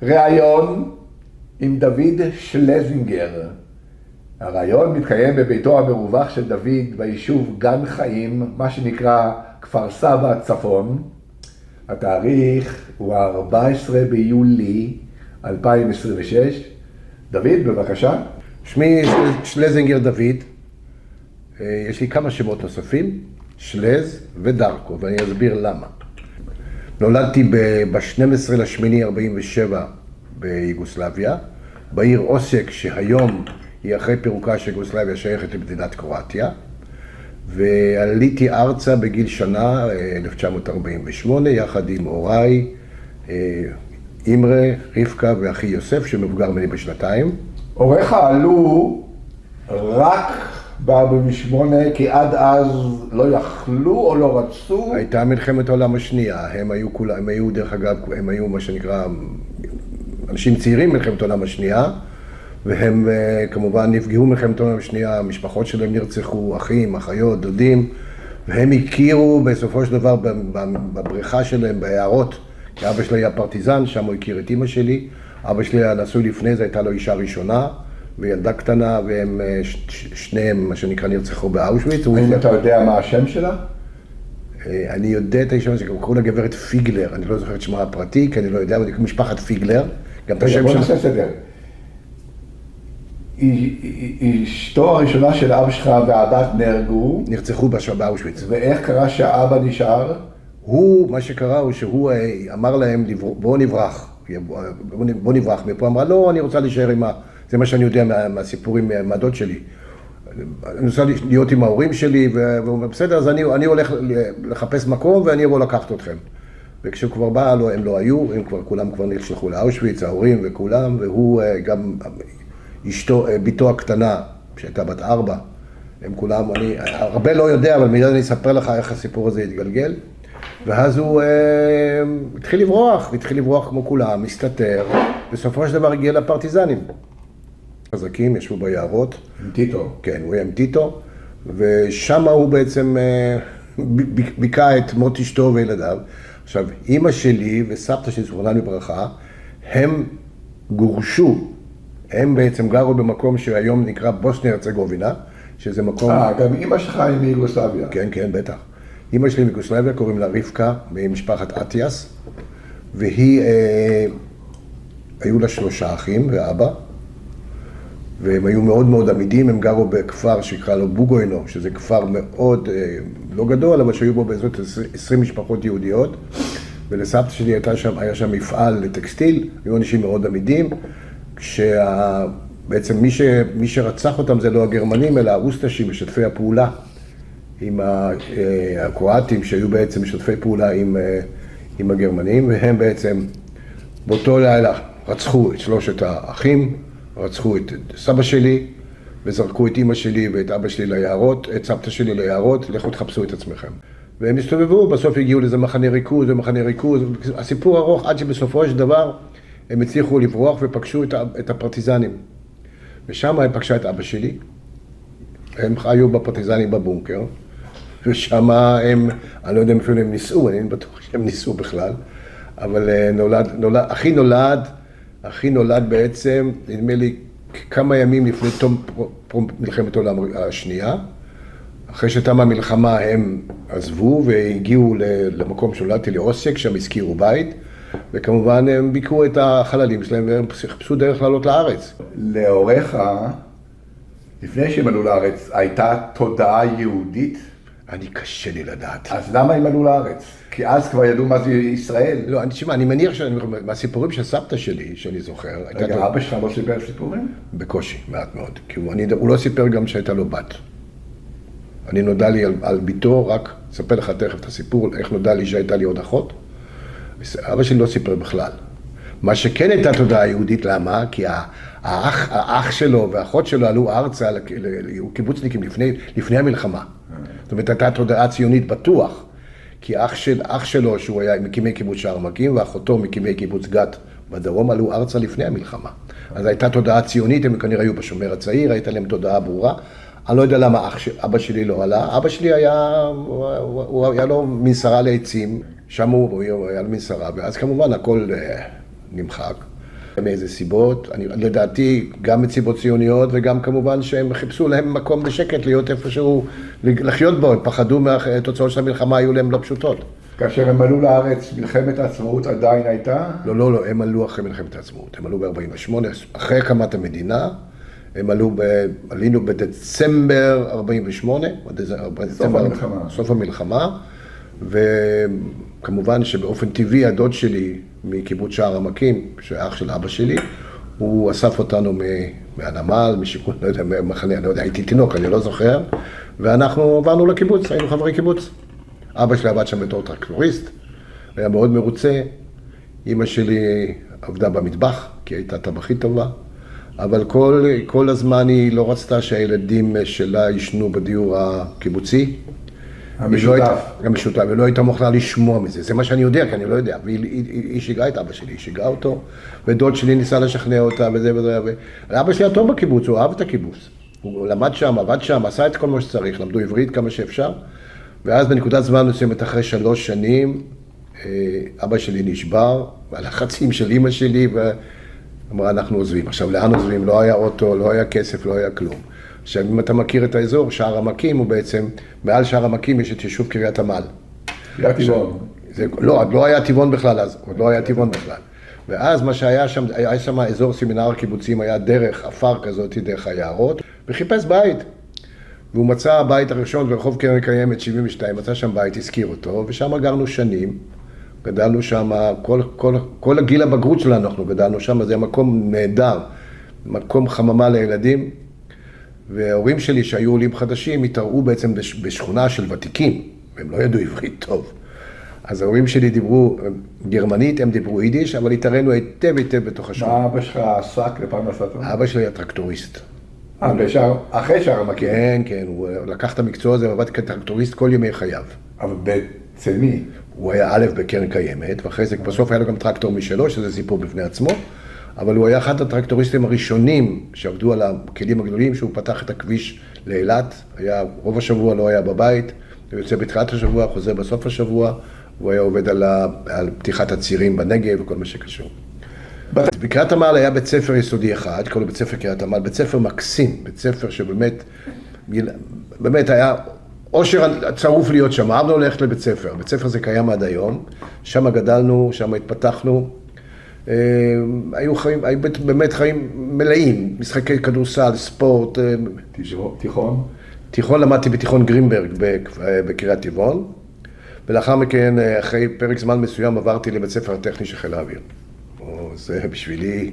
ראיון עם דוד שלזינגר. הראיון מתקיים בביתו המרווח של דוד ביישוב גן חיים, מה שנקרא כפר סבא צפון. התאריך הוא 14 ביולי 2026. דוד, בבקשה. שמי שלזינגר דוד. יש לי כמה שמות נוספים, שלז ודרקו, ואני אסביר למה. נולדתי ב-12/8/47 ביוגוסלביה, בעיר אוסק, שהיום היא אחרי פירוקה של יוגוסלביה שייכת למדינת קרואטיה, ועליתי ארצה בגיל שנה, 1948, יחד עם הוריי, אימרה, רבקה ואחי יוסף, שמבוגר ממני בשנתיים. הוריך עלו רק ב-48, כי עד אז לא יכלו או לא רצו? הייתה מלחמת העולם השנייה, הם היו דרך אגב, הם היו מה שנקרא אנשים צעירים מלחמת העולם השנייה, והם כמובן נפגעו מלחמת העולם השנייה, המשפחות שלהם נרצחו, אחים, אחיות, דודים, והם הכירו בסופו של דבר בבריכה שלהם, ביערות, כי אבא שלי היה פרטיזן, שם הוא הכיר את אמא שלי, אבא שלי היה נשוי לפני זה, הייתה לו אישה ראשונה, וילדה קטנה, והם שניהם, מה שנקרא, נרצחו באושוויץ. האם אתה יודע מה השם שלה? אני יודע את השם, שגם קראו לה גברת פיגלר, אני לא זוכר את שמה הפרטי, כי אני לא יודע, אבל משפחת פיגלר, גם את השם בוא שלה. נעשה סדר. אשתו הראשונה של אבא שלך והבת נהרגו. נרצחו באושוויץ. ואיך קרה שהאבא נשאר? מה שקרה הוא שהוא אמר להם, בואו נברח, בואו נברח. מפה אמרה, לא, אני רוצה להישאר עם זה מה שאני יודע מהסיפורים, מהדוד שלי. אני רוצה להיות עם ההורים שלי, והוא אומר, בסדר, אז אני הולך לחפש מקום ואני אבוא לקחת אתכם. וכשהוא כבר בא, הם לא היו, כולם כבר נשלחו לאושוויץ, ההורים וכולם, והוא גם, אשתו, ביתו הקטנה, שהייתה בת 4, הם כולם, אני הרבה לא יודע, אבל מיד אני אספר לך איך הסיפור הזה התגלגל. ואז הוא התחיל לברוח כמו כולם, הסתתר, בסופו של דבר הגיע לפרטיזנים. חזקים, ישבו ביערות. עם טיטו. כן, הוא היה עם טיטו, ושם הוא בעצם ביקע את מות אשתו וילדיו. עכשיו, אמא שלי וסבתא שלי, זכרונם לברכה, הם גורשו. הם בעצם גרו במקום שהיום נקרא בוסניה הרצגובינה, שזה מקום... גם אמא שלך היא מיוגוסלביה. כן, כן, בטח. אמא שלי מיוגוסלביה, קוראים לה רבקה, ממשפחת אטיאס, והיא, היו לה 3 אחים ואבא, והם היו מאוד מאוד עמידים, הם גרו בכפר שקרא לו בוגוינו, שזה כפר מאוד לא גדול, אבל שהיו בו בעזרת 20 משפחות יהודיות, ולסבתא שלי היה שם מפעל לטקסטיל, היו אנשים מאוד עמידים, בעצם מי שרצח אותם זה לא הגרמנים, אלא האוסטשים, משתפי הפעולה, עם הקרואטים שהיו בעצם משתפי פעולה עם הגרמנים, והם בעצם באותו לילה רצחו את 3 האחים, רצחו את סבא שלי, וזרקו את אמא שלי ואת אבא שלי ליערות, את סבתא שלי ליערות, לכו תחפשו את עצמכם. והם הסתובבו, בסוף הגיעו לאיזה מחנה ריכוז, הסיפור ארוך עד שבסופו של דבר הם הצליחו לברוח ופגשו את הפרטיזנים. ושם הם פגשה את אבא שלי, הם חיו בפרטיזנים בבונקר, ושם אני לא יודע אם הם ניסו, אני בטוח שהם ניסו בכלל, אבל אחי נולד בעצם, נדמה לי, כמה ימים לפני תום מלחמת העולם השנייה. אחרי שתמה המלחמה הם עזבו והגיעו למקום שנולדתי לאוסק, שם הזכירו בית, וכמובן הם ביקרו את החללים שלהם והם חיפשו דרך לעלות לארץ. להוריך, לפני שהם עלו לארץ, הייתה תודעה יהודית? אני קשה לי לדעת. אז למה הם עלו לארץ? כי אז כבר ידעו מה זה ישראל. לא, אני מניח מהסיפורים של סבתא שלי, שאני זוכר... רגע, אבא שלך לא סיפר סיפורים? בקושי, מעט מאוד. כי הוא לא סיפר גם שהייתה לו בת. אני נודע לי על ביתו, רק אספר לך תכף את הסיפור, איך נודע לי שהייתה לי עוד אחות. אבא שלי לא סיפר בכלל. מה שכן הייתה תודעה יהודית, למה? כי האח שלו והאחות שלו עלו ארצה, היו קיבוצניקים לפני המלחמה. זאת אומרת, הייתה תודעה ציונית בטוח. כי אח שלו, שהוא היה מקימי קיבוץ שער מקים, ואחותו מקימי קיבוץ גת בדרום, עלו ארצה לפני המלחמה. אז הייתה תודעה ציונית, הם כנראה היו בשומר הצעיר, הייתה להם תודעה ברורה. אני לא יודע למה אבא שלי לא עלה. אבא שלי היה לו מנסרה לעצים, שם הוא היה לו מנסרה, ואז כמובן הכל נמחק. מאיזה סיבות, לדעתי גם מסיבות ציוניות וגם כמובן שהם חיפשו להם מקום בשקט להיות איפשהו לחיות בו, הם פחדו מהתוצאות של המלחמה, היו להם לא פשוטות. כאשר הם עלו לארץ, מלחמת העצמאות עדיין הייתה? לא, הם עלו אחרי מלחמת העצמאות, הם עלו ב-48, אחרי הקמת המדינה, עלינו בדצמבר 48, סוף המלחמה, וכמובן שבאופן טבעי הדוד שלי מקיבוץ שער עמקים, שאח של אבא שלי, הוא אסף אותנו מהנמל, משיקול, לא יודע, מהמחנה, לא יודע, הייתי תינוק, אני לא זוכר, ואנחנו עברנו לקיבוץ, היינו חברי קיבוץ. אבא שלי עבד שם בתור טרקטוריסט, היה מאוד מרוצה. אמא שלי עבדה במטבח, כי הייתה טבחית טובה, אבל כל הזמן היא לא רצתה שהילדים שלה ישנו בדיור הקיבוצי. המשותף, ולא הייתה מוכנה לשמוע מזה, זה מה שאני יודע, כי אני לא יודע. והיא שיגעה את אבא שלי, היא שיגעה אותו, ודוד שלי ניסה לשכנע אותה וזה וזה. אבא שלי היה טוב בקיבוץ, הוא אהב את הקיבוץ. הוא למד שם, עבד שם, עשה את כל מה שצריך, למדו עברית כמה שאפשר. ואז בנקודת זמן מסוימת, אחרי 3 שנים, אבא שלי נשבר, והלחצים של אמא שלי, ואמרה, אנחנו עוזבים. עכשיו, לאן עוזבים? לא היה אוטו, לא היה כסף, לא היה כלום. עכשיו, אם אתה מכיר את האזור, שער עמקים הוא בעצם, מעל שער עמקים יש את יישוב קריית עמל. קריית טבעון. לא היה טבעון בכלל אז, עוד לא היה טבעון בכלל. ואז מה שהיה שם, היה שם אזור סמינר הקיבוצים, היה דרך עפר כזאת, דרך היערות, וחיפש בית. והוא מצא הבית הראשון ברחוב קרן קיימת 72, מצא שם בית, הזכיר אותו, ושם גרנו שנים, גדלנו שם, כל הגיל הבגרות שלנו אנחנו גדלנו שם, זה מקום נהדר, מקום חממה לילדים, וההורים שלי שהיו עולים חדשים התארעו בעצם בשכונה של ותיקים, והם לא ידעו עברית טוב. אז ההורים שלי דיברו גרמנית, הם דיברו יידיש, אבל התארענו היטב בתוך השכונה. מה אבא שלך עסק לפרנסתו? אבא שלי היה טרקטוריסט. אחרי שער עמקים? כן, הוא לקח את המקצוע הזה ועבד כטרקטוריסט כל ימי חייו. אבל אצל מי? הוא היה א' בקרן קיימת, ואחרי זה בסוף היה לו גם טרקטור משלו, שזה סיפור בפני עצמו, אבל הוא היה אחד הטרקטוריסטים הראשונים שעבדו על הכלים הגדולים, שהוא פתח את הכביש לאילת, רוב השבוע לא היה בבית, הוא יוצא בתחילת השבוע, חוזר בסוף השבוע, הוא היה עובד על פתיחת הצירים בנגב וכל מה שקשור. בקריית עמל היה בית ספר יסודי אחד, קוראים לו בית ספר קריית עמל, בית ספר מקסים, בית ספר שבאמת היה אושר צרוף להיות שם, אהבנו ללכת לבית ספר, בית ספר זה קיים עד היום, שם גדלנו, שם התפתחנו, היו באמת חיים מלאים, משחקי כדורסל, ספורט. תיכון? תיכון למדתי בתיכון גרינברג בקריית טבעון, ולאחר מכן, אחרי פרק זמן מסוים, עברתי לבית ספר הטכני של חיל האוויר. זה בשבילי,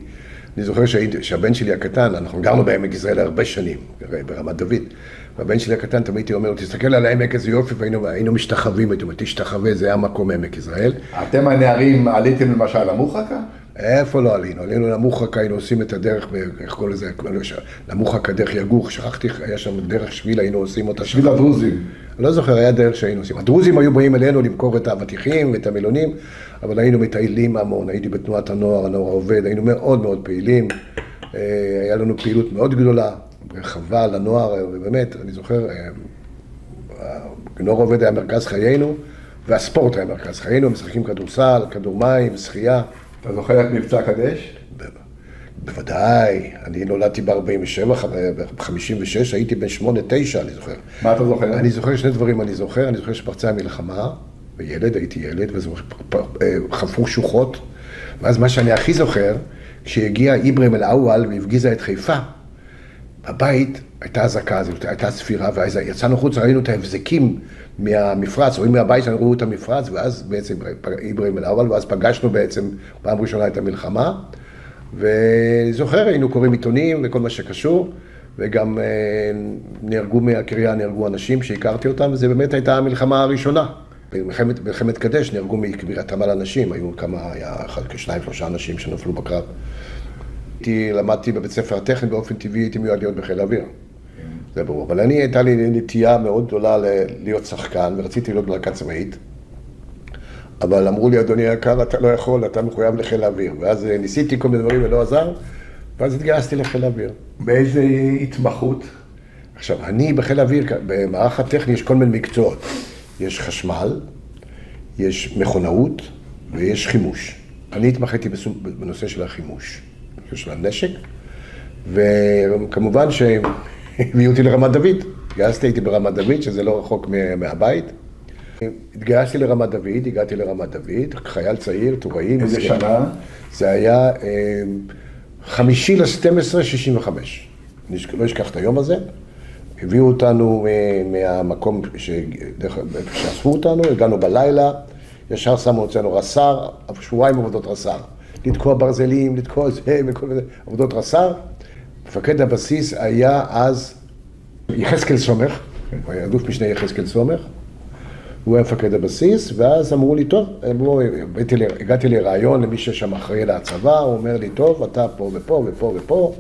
אני זוכר שהבן שלי הקטן, אנחנו גרנו בעמק יזרעאל הרבה שנים, ברמת דוד, והבן שלי הקטן תמיד אומר לו, תסתכל על העמק איזה יופי, והיינו משתחווים, הייתי אומר, תשתחווה, זה היה מקום עמק יזרעאל. אתם הנערים עליתם למשל למוחקה? איפה לא עלינו? עלינו למוחקה, היינו עושים את הדרך, איך קוראים לזה, למוחקה דרך יגור, שכחתי, היה שם דרך שביל, היינו עושים אותה. שביל הדרוזים. אני לא זוכר, היה דרך שהיינו עושים. הדרוזים היו באים אלינו למכור את האבטיחים ואת המלונים, אבל היינו מטיילים המון, הייתי בתנועת הנוער, הנוער העובד, היינו מאוד מאוד פעילים, היה לנו פעילות מאוד גדולה, רחבה לנוער, ובאמת, אני זוכר, הנוער העובד היה מרכז חיינו, והספורט היה מרכז חיינו, משחקים כדורסל, כדור מים, שחייה. אתה זוכר את מבצע קדש? בוודאי, אני נולדתי ב-47, ב-56, הייתי בן 8-9, אני זוכר. מה אתה זוכר? אני זוכר שני דברים, אני זוכר שפרצה המלחמה, הייתי ילד, וחפרו שוחות, ואז מה שאני הכי זוכר, כשהגיע איברהים אל-אוול והפגיזה את חיפה, בבית הייתה אזעקה, הייתה ספירה, ויצאנו חוץ, ראינו את ההבזקים מהמפרץ, רואים מהבית שלנו, ראו את המפרץ, ואז בעצם איברהים אל-אוול, ואז פגשנו בעצם פעם ראשונה את המלחמה, וזוכר, היינו קוראים עיתונים וכל מה שקשור, וגם נהרגו מהקריה, נהרגו אנשים שהכרתי אותם, וזה באמת הייתה המלחמה הראשונה. במלחמת קדש נהרגו מקריית עמל אנשים, היו היה 2-3 אנשים שנפלו בקרב. למדתי בבית ספר הטכני, באופן טבעי הייתי מיועד להיות בחיל האוויר. זה ברור. אבל הייתה לי נטייה מאוד גדולה להיות שחקן, ורציתי להיות בלהקה צבאית. אבל אמרו לי, אדוני היקר, אתה לא יכול, אתה מחויב לחיל האוויר. ואז ניסיתי כל מיני דברים ולא עזר, ואז התגייסתי לחיל האוויר. באיזה התמחות? עכשיו, אני בחיל האוויר, במערך הטכני יש כל מיני מקצועות. יש חשמל, יש מכונאות ויש חימוש. אני התמחיתי בנושא של החימוש, של הנשק, וכמובן שהביאו אותי לרמת דוד. התגייסתי, הייתי ברמת דוד, שזה לא רחוק מהבית. התגייסתי לרמת דוד, הגעתי לרמת דוד, חייל צעיר, טוראי. איזה שנה? זה היה 5/12/65. לא אשכח את היום הזה. הביאו אותנו מהמקום שאספו אותנו, הגענו בלילה, ישר שמו אותנו רס"ר, שבועיים עבודות רס"ר. לתקוע ברזלים, לתקוע זה, עבודות רס"ר. מפקד הבסיס היה אז יחזקאל סומך, הוא היה אלוף משנה יחזקאל סומך. הוא היה מפקד הבסיס, ואז אמרו לי, טוב, הגעתי לרעיון למי ששם אחראי להצבה, הוא אומר לי, טוב, אתה פה ופה ופה ופה,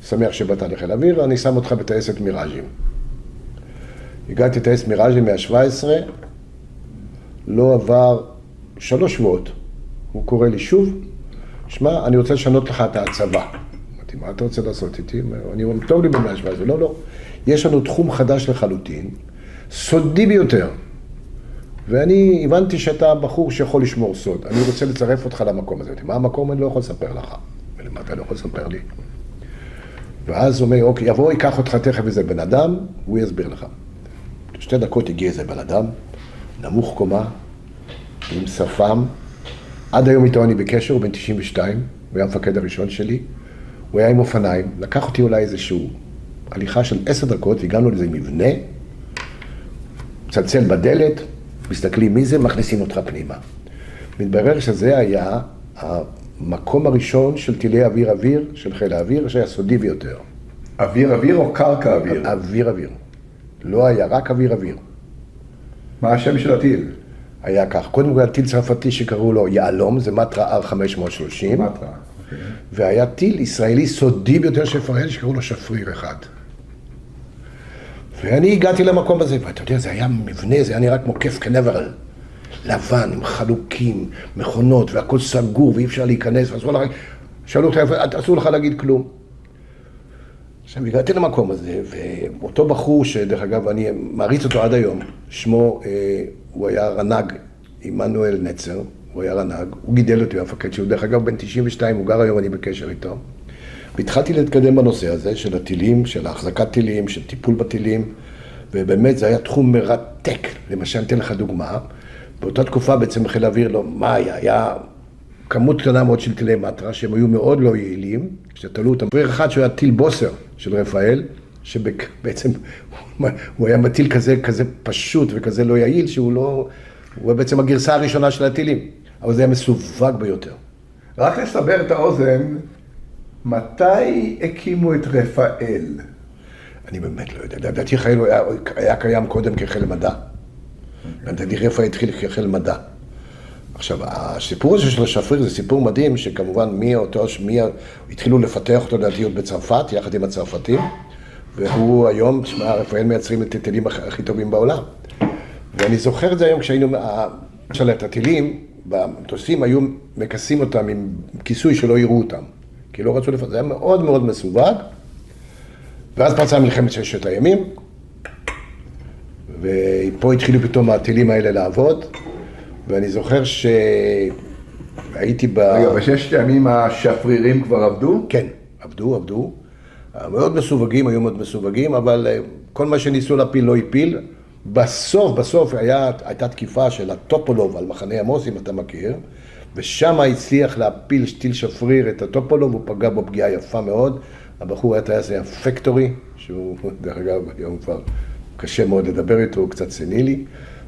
שמח שבאת לחיל אוויר, אני שם אותך בטייסת מיראז'ים. הגעתי לטייסת מיראז'ים 117, לא עבר 3 שבועות. הוא קורא לי שוב, שמע, אני רוצה לשנות לך את ההצבה. אמרתי, מה אתה רוצה לעשות איתי? אני אומר, טוב לי ב-117, לא. יש לנו תחום חדש לחלוטין, סודי ביותר. ואני הבנתי שאתה בחור שיכול לשמור סוד. אני רוצה לצרף אותך למקום הזה. מה המקום? אני לא יכול לספר לך. מה אתה לא יכול לספר לי? ואז הוא אומר, אוקיי, יבוא, ייקח אותך תכף איזה בן אדם, הוא יסביר לך. 2 דקות הגיע איזה בן אדם, נמוך קומה, עם שפם. עד היום איתו אני בקשר, הוא בן 92, הוא היה המפקד הראשון שלי. הוא היה עם אופניים, לקח אותי אולי איזשהו הליכה של 10 דקות, והגענו לאיזה מבנה, צלצל בדלת, מסתכלים מי זה, מכניסים אותך פנימה. מתברר שזה היה המקום הראשון של טילי אוויר של חיל האוויר, שהיה סודי ביותר. אוויר או קרקע אוויר? אוויר. לא היה, רק אוויר. מה השם של הטיל? היה כך, קודם כל טיל צרפתי שקראו לו יהלום, זה מטרה R530. מטרה, אוקיי. והיה טיל ישראלי סודי ביותר של פרהל, שקראו לו שפריר 1. ואני הגעתי למקום הזה, ואתה יודע, זה היה מבנה, זה היה נראה כמו כיף קנברל. לבן, עם חלוקים, מכונות, והכל סגור, ואי אפשר להיכנס, שאלו אותי, אסור לך להגיד כלום. עכשיו, הגעתי למקום הזה, ואותו בחור, שדרך אגב, אני מעריץ אותו עד היום, שמו, הוא היה רנ"ג, עמנואל נצר, הוא היה רנ"ג, הוא גידל אותי, המפקד שהוא, דרך אגב, בן 92, הוא גר היום, אני בקשר איתו. והתחלתי להתקדם בנושא הזה של הטילים, של החזקת טילים, של טיפול בטילים, ובאמת זה היה תחום מרתק. למשל, אני אתן לך דוגמה, באותה תקופה בעצם חיל האוויר, לא, מה היה כמות קטנה מאוד של טילי מטרה, שהם היו מאוד לא יעילים, כשתלו אותם. פריר אחד שהוא היה טיל בוסר של רפאל, שבעצם הוא היה מטיל כזה פשוט וכזה לא יעיל, הוא היה בעצם הגרסה הראשונה של הטילים, אבל זה היה מסווג ביותר. רק לסבר את האוזן, מתי הקימו את רפאל? אני באמת לא יודע. לדעתי חיל היה קיים קודם כחיל מדע. לדעתי רפאל התחיל כחיל מדע. עכשיו, הסיפור הזה של השפריר זה סיפור מדהים, שכמובן התחילו לפתח אותו לדעתי עוד בצרפת, יחד עם הצרפתים, והוא היום, רפאל מייצרים את הטילים הכי טובים בעולם. ואני זוכר את זה היום כשהיינו, את הטילים, במטוסים היו מכסים אותם עם כיסוי שלא יראו אותם. כי לא רצו לפתח, זה היה מאוד מאוד מסווג. ואז פרצה מלחמת 6 הימים, ופה התחילו פתאום הטילים האלה לעבוד, ואני זוכר שהייתי רגע, ב6 הימים השפרירים כבר עבדו? כן, עבדו. מאוד מסווגים, היו מאוד מסווגים, אבל כל מה שניסו להפיל לא הפיל. בסוף הייתה תקיפה של הטופולוב על מחנה עמוס, אם אתה מכיר, ושם הצליח להפיל טיל שפריר את הטופולוב, הוא פגע בו פגיעה יפה מאוד. הבחור היה טייס, היה פקטורי, שהוא דרך אגב היום כבר קשה מאוד לדבר איתו, הוא קצת סנילי,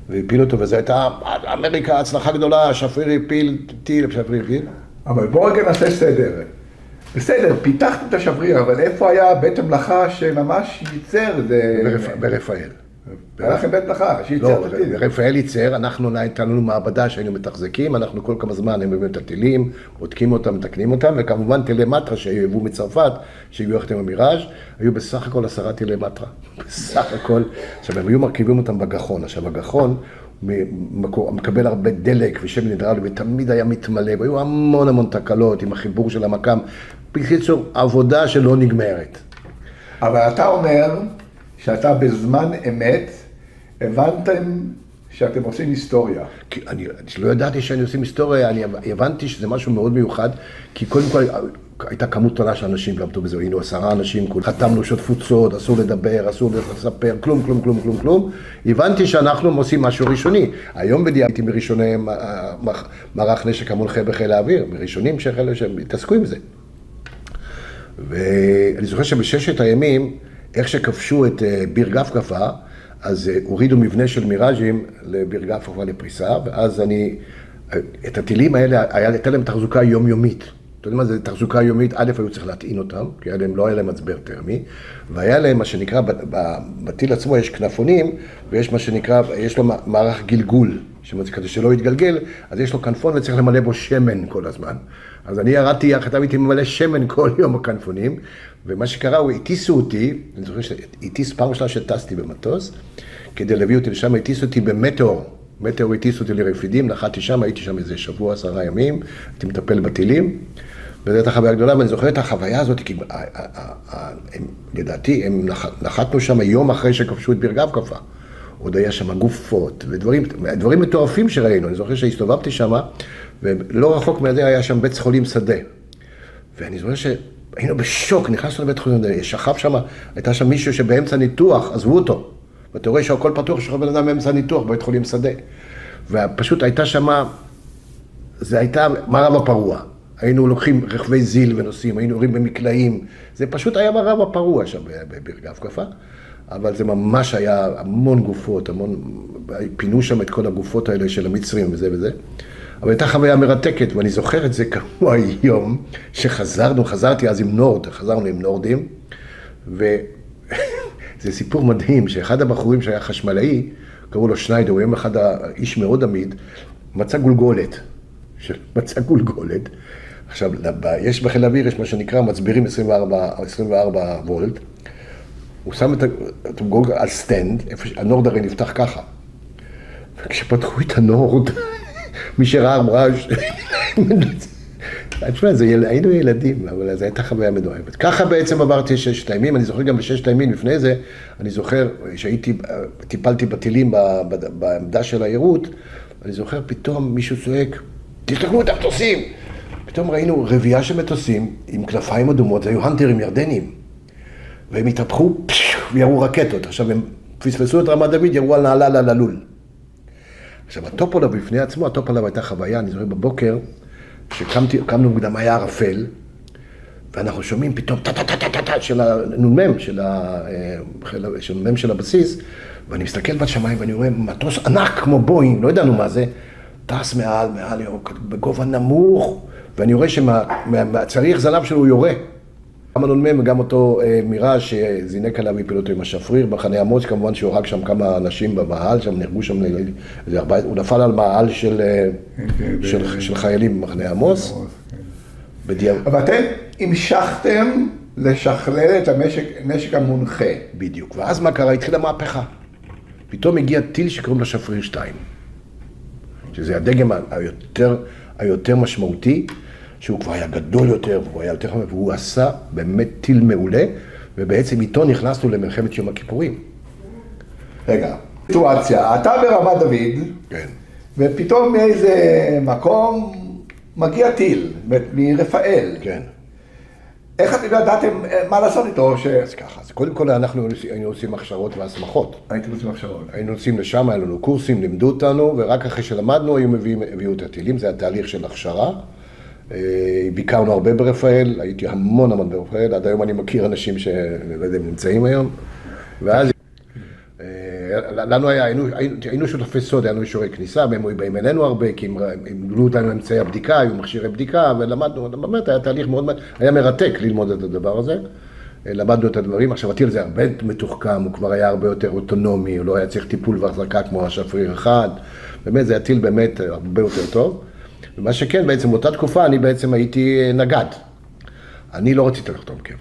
והפיל אותו, וזו הייתה אמריקה, הצלחה גדולה, שפריר הפיל, טיל, שפריר הפיל. אבל בואו רגע נעשה סדר. בסדר, פיתחתם את השפריר, אבל איפה היה בית המלאכה שממש ייצר? ברפאל. היה לכם בית מלאכה שייצר את הטיל. ברפאל ייצר, אנחנו הייתה לנו מעבדה שהיינו מתחזקים, אנחנו כל כמה זמן הם מביאים את הטילים, בודקים אותם, מתקנים אותם, וכמובן טילי מטרה שהיו מצרפת, שהגיעו יחד עם המיראז', היו בסך הכל 10 טילי מטרה. בסך הכל. עכשיו, הם היו מרכיבים אותם בגחון. עכשיו, הגחון מקבל הרבה דלק ושמן הידראולי, ותמיד היה מתמלא, והיו המון תקלות עם החיבור של המקם. בקיצור, עבודה שלא נגמרת. אבל אתה אומר שאתה בזמן אמת הבנתם שאתם עושים היסטוריה. כי אני לא ידעתי שאני עושים היסטוריה, אני הבנתי שזה משהו מאוד מיוחד, כי קודם כל הייתה כמות גדולה של אנשים למדו בזה, היינו 10 אנשים, חתמנו שותפות סוד, אסור לדבר, אסור לספר, כלום. הבנתי שאנחנו עושים משהו ראשוני. היום בדיוק הייתי מראשוני מערך נשק המונחה בחיל האוויר, מראשונים שהתעסקו עם זה. ואני זוכר שבששת הימים, איך שכבשו את ביר גפגפה, אז הורידו מבנה של מיראז'ים לביר גפגפה לפריסה, ואז את הטילים האלה, הייתה להם תחזוקה יומיומית. אתה יודע מה זה תחזוקה יומית? א', היו צריך להטעין אותם, כי לא היה להם מצבר טרמי, והיה להם מה שנקרא, בטיל עצמו יש כנפונים, ויש מה שנקרא, יש לו מערך גלגול, כדי שלא יתגלגל, אז יש לו כנפון וצריך למלא בו שמן כל הזמן. אז אני ירדתי יחד, הייתי ממלא שמן כל יום בכנפונים, ומה שקרה, הוא הטיסו אותי, אני זוכר שהטיס פעם ראשונה שטסתי במטוס, כדי להביא אותי לשם, הטיסו אותי במטאור. מטאור הטיסו אותי לרפידים, נחתי שם, הייתי שם איזה שבוע, 10 ימים, הייתי מטפל בטילים, וזו הייתה חוויה גדולה, ואני זוכר את החוויה הזאת, כי לדעתי, נחתנו שם יום אחרי שכבשו את ביר גפגפה. עוד היה שם גופות, ודברים מטורפים שראינו. אני זוכר שהסתובבתי שם, ולא רחוק מהזה היה שם בית חולים שדה. ואני זוכר שהיינו בשוק, נכנסנו לבית חולים שדה, שכב שם, הייתה שם מישהו שבאמצע ניתוח, עזבו אותו. ואתה רואה שהכל פתוח, שכב בן אדם באמצע ניתוח, בבית חולים שדה. ופשוט הייתה שם, זה הייתה מערב הפרוע. היינו לוקחים רכבי זיל ונוסעים, היינו הורים במקלעים. זה פשוט היה מערב הפרוע שם בביר גפגפה. אבל זה ממש היה המון גופות, פינו שם את כל הגופות האלה של המצרים וזה וזה. אבל הייתה חוויה מרתקת, ואני זוכר את זה כמו היום, חזרתי אז עם נורד, חזרנו עם נורדים, וזה סיפור מדהים, שאחד הבחורים שהיה חשמלאי, קראו לו שניידר, הוא יום אחד איש מאוד עמיד, מצא גולגולת. עכשיו, יש בחיל האוויר, יש מה שנקרא מצברים 24 וולט, הוא שם את הגולגל על סטנד, הנורד הרי נפתח ככה. וכשפתחו את הנורד, מי שראה אמרה, היינו ילדים, אבל זו הייתה חוויה מדויבת. ככה בעצם עברתי 6 ימים, אני זוכר גם ב6 ימים לפני זה, אני זוכר טיפלתי בטילים בעמדה של העירות, אני זוכר פתאום מישהו צועק, תסתכלו את המטוסים! פתאום ראינו רביעה של מטוסים עם כנפיים אדומות, זה היו הנטרים ירדנים. והם התהפכו וירו רקטות. עכשיו הם פספסו את רמת דוד, ירו על נעלה ללול. עכשיו הטופולוב בפני עצמו, הטופולוב הייתה חוויה, אני זוכר בבוקר, שקמנו מוקדם, היה ערפל, ואנחנו שומעים פתאום טה-טה-טה-טה-טה של הנ"מ, של הנ"מ של הבסיס, ואני מסתכל בשמיים ואני רואה מטוס ענק כמו בואינג, לא ידענו מה זה, טס מעל, בגובה נמוך, ואני רואה שמהצריח זנב שלו הוא יורה. גם הנ"מ וגם אותו מיראז' שזינק עליו מפילוטו עם השפריר, בחני עמוס, כמובן שהוא הרג שם כמה אנשים במאהל, שם נהרגו שם, הוא נפל על מאהל של חיילים במחנה עמוס. אבל אתם המשכתם לשכלל את הנשק המונחה. בדיוק, ואז מה קרה? התחילה מהפכה. פתאום הגיע טיל שקוראים לו שפריר 2, שזה הדגם היותר משמעותי, שהוא כבר היה גדול יותר, והוא היה יותר חמור, והוא עשה באמת טיל מעולה, ובעצם איתו נכנסנו למלחמת יום הכיפורים. רגע, סיטואציה, אתה ברמת דוד, כן. ופתאום מאיזה מקום מגיע טיל, מרפאל. כן. איך אתם ידעתם מה לעשות איתו? אז ככה, אז קודם כל אנחנו היינו עושים הכשרות והסמכות. הייתם עושים הכשרות. היינו נוסעים לשם, היה לנו קורסים, לימדו אותנו, ורק אחרי שלמדנו הביאו את הטילים, זה היה תהליך של הכשרה. ביקרנו הרבה ברפאל, הייתי המון ברפאל, עד היום אני מכיר אנשים שלא יודע אם נמצאים היום, ואז לנו היינו שותפי סוד, היינו אישורי כניסה, והם היו באים אלינו הרבה, כי הם גלו אותנו אמצעי הבדיקה, היו מכשירי בדיקה, ולמדנו, באמת היה תהליך מאוד, היה מרתק ללמוד את הדבר הזה, למדנו את הדברים, עכשיו הטיל זה הרבה מתוחכם, הוא כבר היה הרבה יותר אוטונומי, הוא לא היה צריך טיפול והחזקה כמו השפריר אחד, באמת זה הטיל באמת הרבה יותר טוב. ומה שכן, בעצם באותה תקופה אני בעצם הייתי נגד. אני לא רציתי לחתום קבע.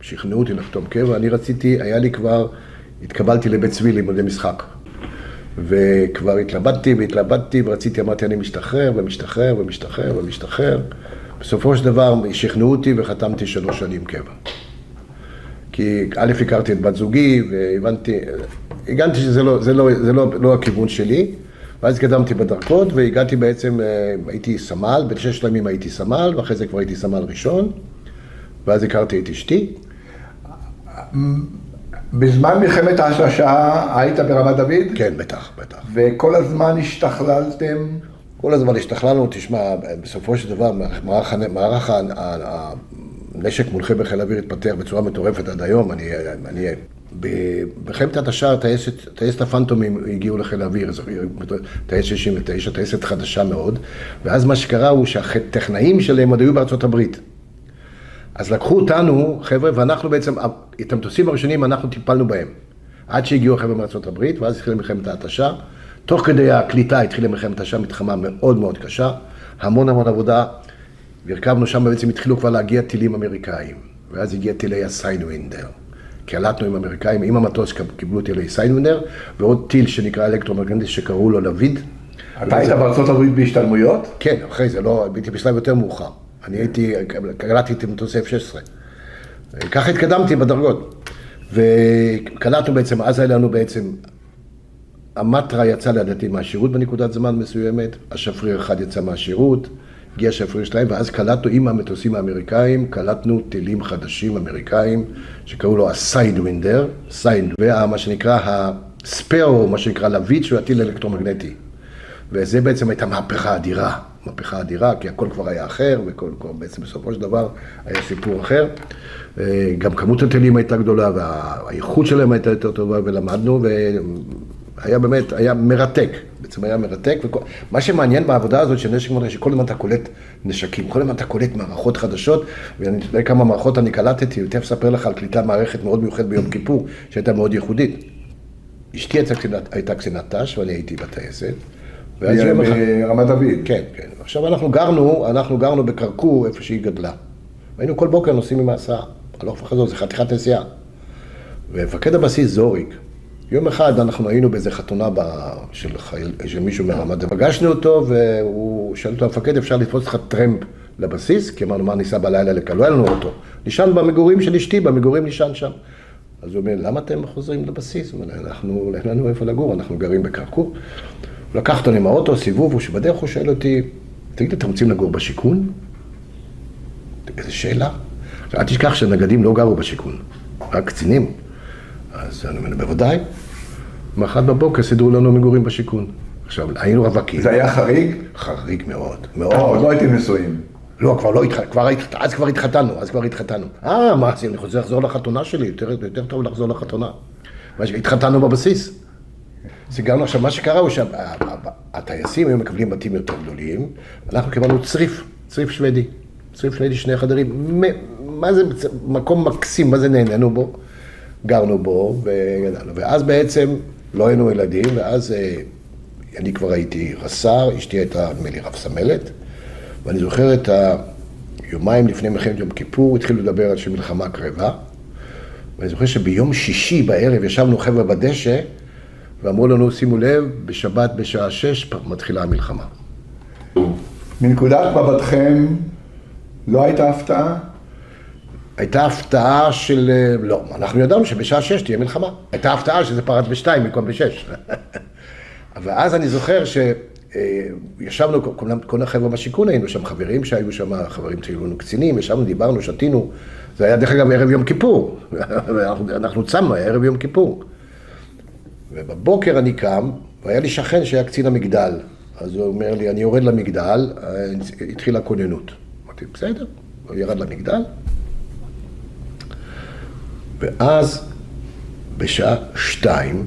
שכנעו אותי לחתום קבע, אני רציתי, היה לי כבר, התקבלתי לבית צבי לימודי משחק. וכבר התלבטתי ורציתי, אמרתי, אני משתחרר ומשתחרר. בסופו של דבר שכנעו אותי וחתמתי 3 שנים קבע. כי א' הכרתי את בת זוגי והבנתי, הגנתי שזה לא הכיוון שלי, ואז התקדמתי בדרגות, והגעתי בעצם, הייתי סמל, בין 6 ימים הייתי סמל, ואחרי זה כבר הייתי סמל ראשון, ואז הכרתי את אשתי. בזמן מלחמת ההשרשה היית ברמת דוד? כן, בטח. וכל הזמן השתכללתם? כל הזמן השתכללנו, תשמע, בסופו של דבר, מערך הנשק מונחה בחיל האוויר התפתח בצורה מטורפת עד היום. במלחמת ההתשה, טייסת הפנטומים הגיעו לחיל האוויר, טייסת 69, טייסת חדשה מאוד, ואז מה שקרה הוא שהטכנאים שלהם עוד היו בארצות הברית. אז לקחו אותנו, חבר'ה, ואנחנו בעצם, את המטוסים הראשונים אנחנו טיפלנו בהם. עד שהגיעו החבר'ה מארצות הברית, ואז התחילה מלחמת ההתשה. תוך כדי הקליטה התחילה מלחמת ההתשה, מלחמה מאוד מאוד קשה, המון עבודה, והרכבנו שם, בעצם התחילו כבר להגיע טילים אמריקאים, ואז הגיע טילי הסיינווינדר. קלטנו עם אמריקאים, עם המטוס קיבלו טילי סיינווינדר, ועוד טיל שנקרא אלקטרומגנטי שקראו לו לויד. אתה היית בארצות הברית בהשתלמויות? כן, אחרי זה, לא, הייתי בשלב יותר מאוחר. אני קלטתי את מטוס F-16. ככה התקדמתי בדרגות. וקלטנו בעצם, אז היה לנו בעצם, המטרה יצא לדעתי מהשירות בנקודת זמן מסוימת, השפריר אחד יצא מהשירות, הגיע שפריר 2, ואז קלטנו עם המטוסים האמריקאים, קלטנו טילים חדשים אמריקאים, שקראו לו הסיידווינדר, ומה שנקרא הספאו, מה שנקרא לויד, שהוא הטיל אלקטרומגנטי. וזה בעצם הייתה מהפכה אדירה, כי הכל כבר היה אחר, וכל בעצם בסופו של דבר היה סיפור אחר. גם כמות הטילים הייתה גדולה, והאיכות שלהם הייתה יותר טובה, ולמדנו, והיה באמת, היה מרתק. בעצם היה מרתק, ומה שמעניין בעבודה הזאת של נשק מודיעין, שכל הזמן אתה קולט נשקים, כל הזמן אתה קולט מערכות חדשות, ואני יודע כמה מערכות אני קלטתי, ותכף אספר לך על קליטה מערכת מאוד מיוחדת ביום כיפור, שהייתה מאוד ייחודית. אשתי הייתה קצינת ת"ש, ואני הייתי בטייסת. ברמת דוד. כן. עכשיו אנחנו גרנו בקרקור, איפה שהיא גדלה. והיינו כל בוקר נוסעים עם ההסעה, הלוך וחזור, זה חתיכת נסיעה. ומפקד הבסיס זוריק, יום אחד אנחנו היינו באיזה חתונה של מישהו מרמת דוד. פגשנו אותו והוא שאל אותו, המפקד, אפשר לתפוס לך טרמפ לבסיס? כי אמרנו, מה ניסע בלילה לכאן? לא היה לנו אותו. נשען במגורים של אשתי, במגורים נשען שם. אז הוא אומר, למה אתם חוזרים לבסיס? הוא אומר, אין לנו איפה לגור, אנחנו גרים בקרקור. הוא לקח אותנו עם האוטו, סיבוב, ובדרך הוא שואל אותי, תגיד, אתם רוצים לגור בשיכון? איזו שאלה. אל תשכח שנגדים לא גרו בשיכון, רק קצינים. אז אני אומר, בוודאי. מאחד בבוקר סידרו לנו מגורים בשיכון. עכשיו, היינו רווקים. זה היה חריג? חריג מאוד. עוד לא הייתם נשואים. לא, אז כבר התחתנו. מה, אני רוצה לחזור לחתונה שלי, יותר טוב לחזור לחתונה. התחתנו בבסיס. סיגרנו עכשיו, מה שקרה הוא שהטייסים היו מקבלים בתים יותר גדולים, אנחנו קיבלנו צריף שוודי, 2 חדרים, מה זה מקום מקסים, מה זה נהנינו בו, גרנו בו וגדלנו, ואז בעצם לא היינו ילדים, ואז אני כבר הייתי רס"ר, אשתי הייתה רב סמלת, ואני זוכר את היומיים לפני מלחמת יום כיפור, התחילו לדבר על שמלחמה קרבה, ואני זוכר שביום שישי בערב ישבנו חבר'ה בדשא, ואמרו לנו, שימו לב, בשבת בשעה 6 מתחילה המלחמה. מנקודת מבטכם לא הייתה הפתעה? הייתה הפתעה של... לא, אנחנו ידענו שבשעה 6 תהיה מלחמה. הייתה הפתעה שזה פרץ ב2 במקום ב6. ואז אני זוכר שישבנו, כל החבר'ה בשיכון היינו שם חברים שהיו שם, חברים שהיו לנו קצינים, ישבנו, דיברנו, שתינו. זה היה דרך אגב ערב יום כיפור. אנחנו צמנו, ערב יום כיפור. ובבוקר אני קם, והיה לי שכן שהיה קצין המגדל. אז הוא אומר לי, אני יורד למגדל, התחילה כוננות. אמרתי, בסדר, הוא ירד למגדל. ואז בשעה 2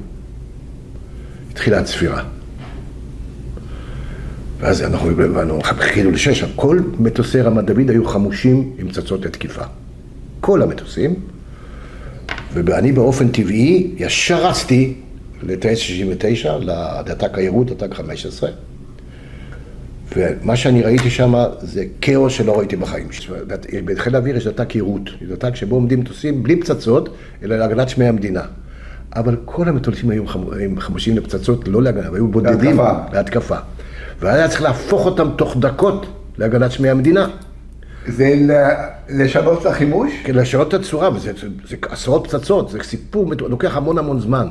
התחילה הצפירה. ואז אנחנו חיכינו ל6, כל מטוסי רמת דוד היו חמושים עם פצצות התקיפה. כל המטוסים. ואני באופן טבעי ישר רצתי לטייס 69, לדת"ק היירוט, דת"ק 15. ומה שאני ראיתי שם זה כאוס שלא ראיתי בחיים. בחיל האוויר יש דת"ק יירוט, דת"ק שבו עומדים מטוסים בלי פצצות, אלא להגנת שמי המדינה. אבל כל המטוסים היו חמושים לפצצות, לא להגנה, היו בודדים להתקפה. והיה צריך להפוך אותם תוך דקות להגנת שמי המדינה. זה לשנות את החימוש? כן, לשנות את הצורה, וזה עשרות פצצות, זה סיפור, לוקח המון זמן.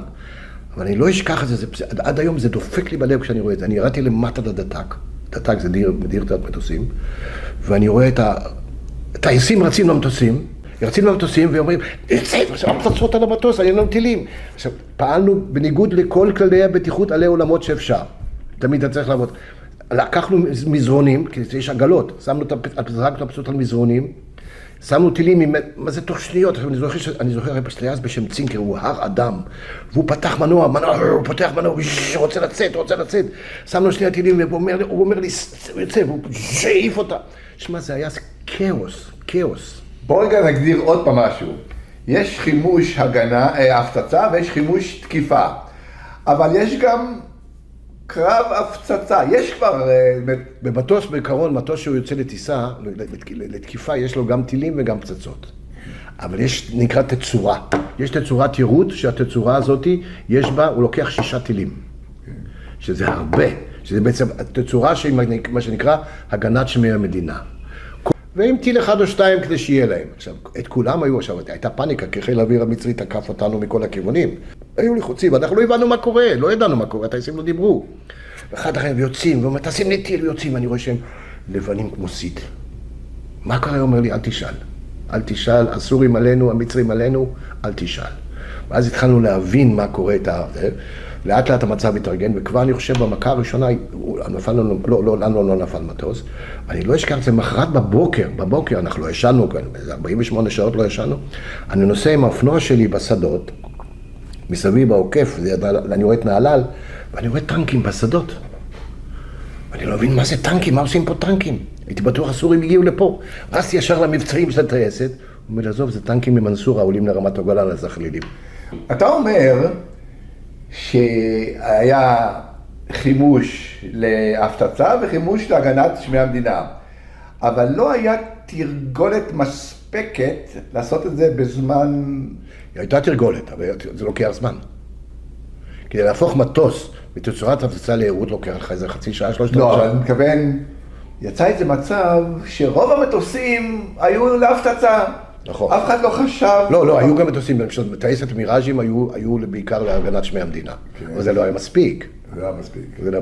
אבל אני לא אשכח את זה, עד היום זה דופק לי בלב כשאני רואה את זה. אני ירדתי למטה לדתק, דתק זה דיר תת מטוסים, ואני רואה את הטייסים רצים למטוסים, ואומרים, עכשיו הפצצות על המטוס, אני לא טילים. עכשיו, פעלנו בניגוד לכל כללי הבטיחות עלי עולמות שאפשר. תמיד אתה צריך לעבוד. לקחנו מזרונים, כי יש עגלות, זרקנו את הפצצות על מזרונים, שמנו טילים, מה זה תוך שניות, עכשיו אני זוכר טייס בשם צינקר, הוא הר אדם, והוא פתח מנוע, הוא פותח מנוע, רוצה לצאת, שמנו שני הטילים, והוא אומר לי, הוא יוצא, והוא שאיף אותה. שמע, זה היה כאוס. בוא רגע נגדיר עוד פעם משהו. יש חימוש הפצצה ויש חימוש תקיפה, אבל יש גם קרב הפצצה, יש כבר... במטוס, בעיקרון, מטוס שהוא יוצא לטיסה, לתקיפה, יש לו גם טילים וגם פצצות. אבל יש, נקרא תצורה. יש תצורת יירוט, שהתצורה הזאת, יש בה, הוא לוקח 6 טילים. שזה הרבה. שזה בעצם תצורה שהיא מה שנקרא הגנת שמי המדינה. ועם טיל 1 או 2 כדי שיהיה להם. עכשיו, את כולם היו, עכשיו, הייתה פאניקה, כי חיל האוויר המצרי תקף אותנו מכל הכיוונים. היו לחוצים, אנחנו לא הבנו מה קורה, לא ידענו מה קורה, הטייסים לא דיברו. ואחד אחרי ויוצאים, ומטסים לי טיל ויוצאים, אני רואה שהם לבנים כמו סיד. מה קרה? הוא אומר לי, אל תשאל, הסורים עלינו, המצרים עלינו, אל תשאל. ואז התחלנו להבין מה קורה את זה. לאט לאט המצב התארגן, וכבר אני חושב במכה הראשונה, לנו לא נפל מטוס. אני לא אשכח את זה, מחרת בבוקר, אנחנו לא ישנו כאן, 48 שעות לא ישנו. אני נוסע עם האופנוע שלי בשדות, מסביב העוקף, אני רואה את נהלל, ואני רואה טנקים בשדות. אני לא מבין מה זה טנקים, מה עושים פה טנקים? הייתי בטוח הסורים הגיעו לפה. רצתי ישר למבצעים של הטייסת, הוא אומר, עזוב, זה טנקים ממנסורה, עולים לרמת הגולן, אז החלילים. אתה אומר שהיה חימוש להפצצה וחימוש להגנת שמי המדינה, אבל לא היה תרגולת מספקת לעשות את זה בזמן... הייתה תרגולת, אבל זה לוקח זמן. כדי להפוך מטוס בתצורת הפצצה ליירוט לוקח לך איזה חצי שעה, 3 שעות. לא, אני מתכוון, יצא איזה מצב שרוב המטוסים היו להפצצה. נכון. אף אחד לא חשב... לא, היו גם מטוסים, טייסת מיראז'ים היו בעיקר להגנת שמי המדינה. אבל זה לא היה מספיק. זה לא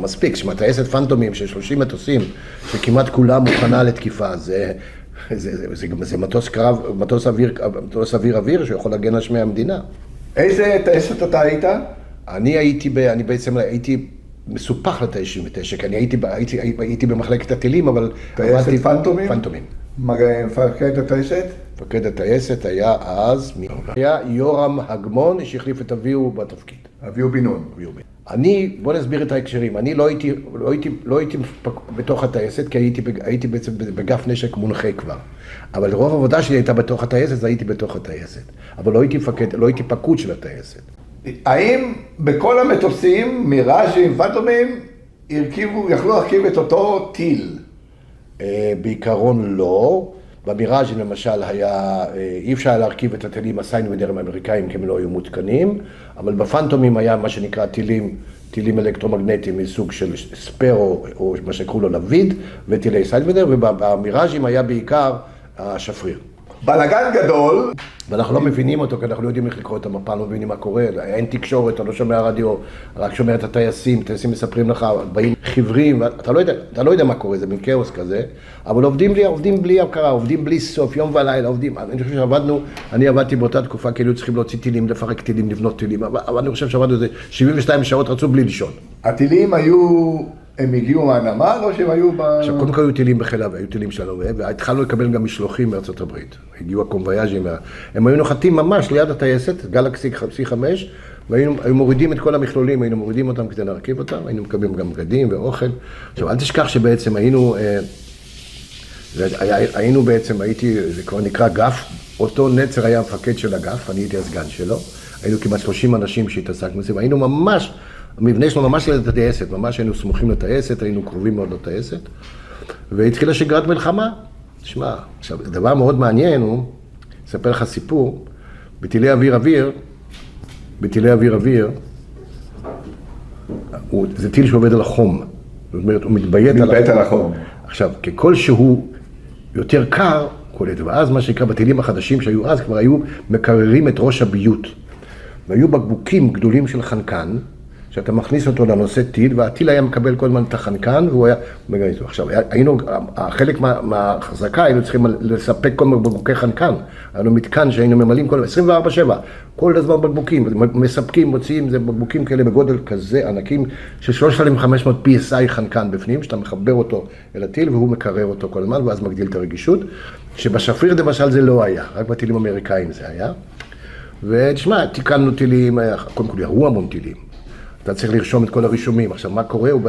מספיק. שמע, טייסת פנטומים של 30 מטוסים, שכמעט כולה מוכנה לתקיפה, זה מטוס קרב, מטוס אוויר שיכול להגן על שמי המדינה. איזה טייסת אתה היית? אני בעצם הייתי מסופח ל-99, כי אני הייתי במחלקת הטילים, אבל... טייסת פנטומים? פנטומים. מפקד הטייסת? מפקד הטייסת היה אז, היה יורם הגמון שהחליף את אביהו בתפקיד. אביהו בן נון. בוא נסביר את ההקשרים, אני לא הייתי בתוך הטייסת, כי הייתי בעצם בגף נשק מונחה כבר. אבל רוב העבודה שלי הייתה בתוך הטייסת, אז הייתי בתוך הטייסת. אבל לא הייתי פקוד של הטייסת. האם בכל המטוסים, מיראז'ים, פנטומים, יכלו להרכיב את אותו טיל? בעיקרון לא. במיראז'ים למשל אי אפשר להרכיב את הטילים הסיינווידרים האמריקאים כי הם לא היו מותקנים, אבל בפנטומים היה מה שנקרא טילים אלקטרומגנטיים מסוג של ספרו, או מה שקראו לו לוויד, וטילי סיינווידר, ובמיראז'ים היה בעיקר השפריר. בלגן גדול. ואנחנו לא מבינים אותו, כי אנחנו לא יודעים איך לקרוא את המפה, לא מבינים מה קורה, אין תקשורת, אתה לא שומע רדיו, רק שומע את הטייסים מספרים לך, באים חיוורים, אתה לא יודע מה קורה, זה מין כאוס כזה, אבל עובדים בלי הכרה, עובדים בלי סוף, יום ולילה, אני חושב אני עבדתי באותה תקופה, כאילו צריכים להוציא טילים, לפרק טילים, לבנות טילים, אבל אני חושב שעבדנו איזה 72 שעות, רצו בלי לישון. הטילים הם הגיעו מהנמל או שהם היו עכשיו, קודם כל היו טילים בחיל האוויר, היו טילים שלנו, והתחלנו לקבל גם משלוחים מארצות הברית. הגיעו הקומבייאז'ים, הם היו נוחתים ממש ליד הטייסת, גלקסי C5, והיינו מורידים את כל המכלולים, היינו מורידים אותם כדי להרכיב אותם, היינו מקבלים גם בגדים ואוכל. עכשיו, אל תשכח שבעצם זה כבר נקרא גף, אותו נצר היה המפקד של הגף, אני הייתי הסגן שלו, היינו כמעט 30 אנשים שהתעסקנו בזה, והיינו ממש, המבנה שלנו ממש ליד הטייסת, ממש היינו סמוכים לטייסת, היינו קרובים מאוד לטייסת, והתחילה שגרת מלחמה. תשמע, עכשיו, דבר מאוד מעניין הוא, אספר לך סיפור, בטילי אוויר, זה טיל שעובד על החום, זאת אומרת, הוא מתביית על החום. עכשיו, ככל שהוא יותר קר, קולט, ואז מה שנקרא בטילים החדשים שהיו אז, כבר היו מקררים את ראש הביות. והיו בקבוקים גדולים של חנקן, שאתה מכניס אותו לנושא טיל, והטיל היה מקבל כל הזמן את החנקן, והוא היה מגניב. עכשיו, חלק מהחזקה היינו צריכים לספק כל מיני בקבוקי חנקן. היה לנו מתקן שהיינו ממלאים כל 24/7, כל הזמן בקבוקים, מספקים, מוציאים, זה בקבוקים כאלה בגודל כזה ענקים, של 3,500 PSI חנקן בפנים, שאתה מחבר אותו אל הטיל, והוא מקרר אותו כל הזמן, ואז מגדיל את הרגישות. שבשפיר למשל זה לא היה, רק בטילים אמריקאים זה היה. ותשמע, תיקנו טילים, קודם כל ירו המון טילים. אתה צריך לרשום את כל הרישומים. עכשיו, מה קורה הוא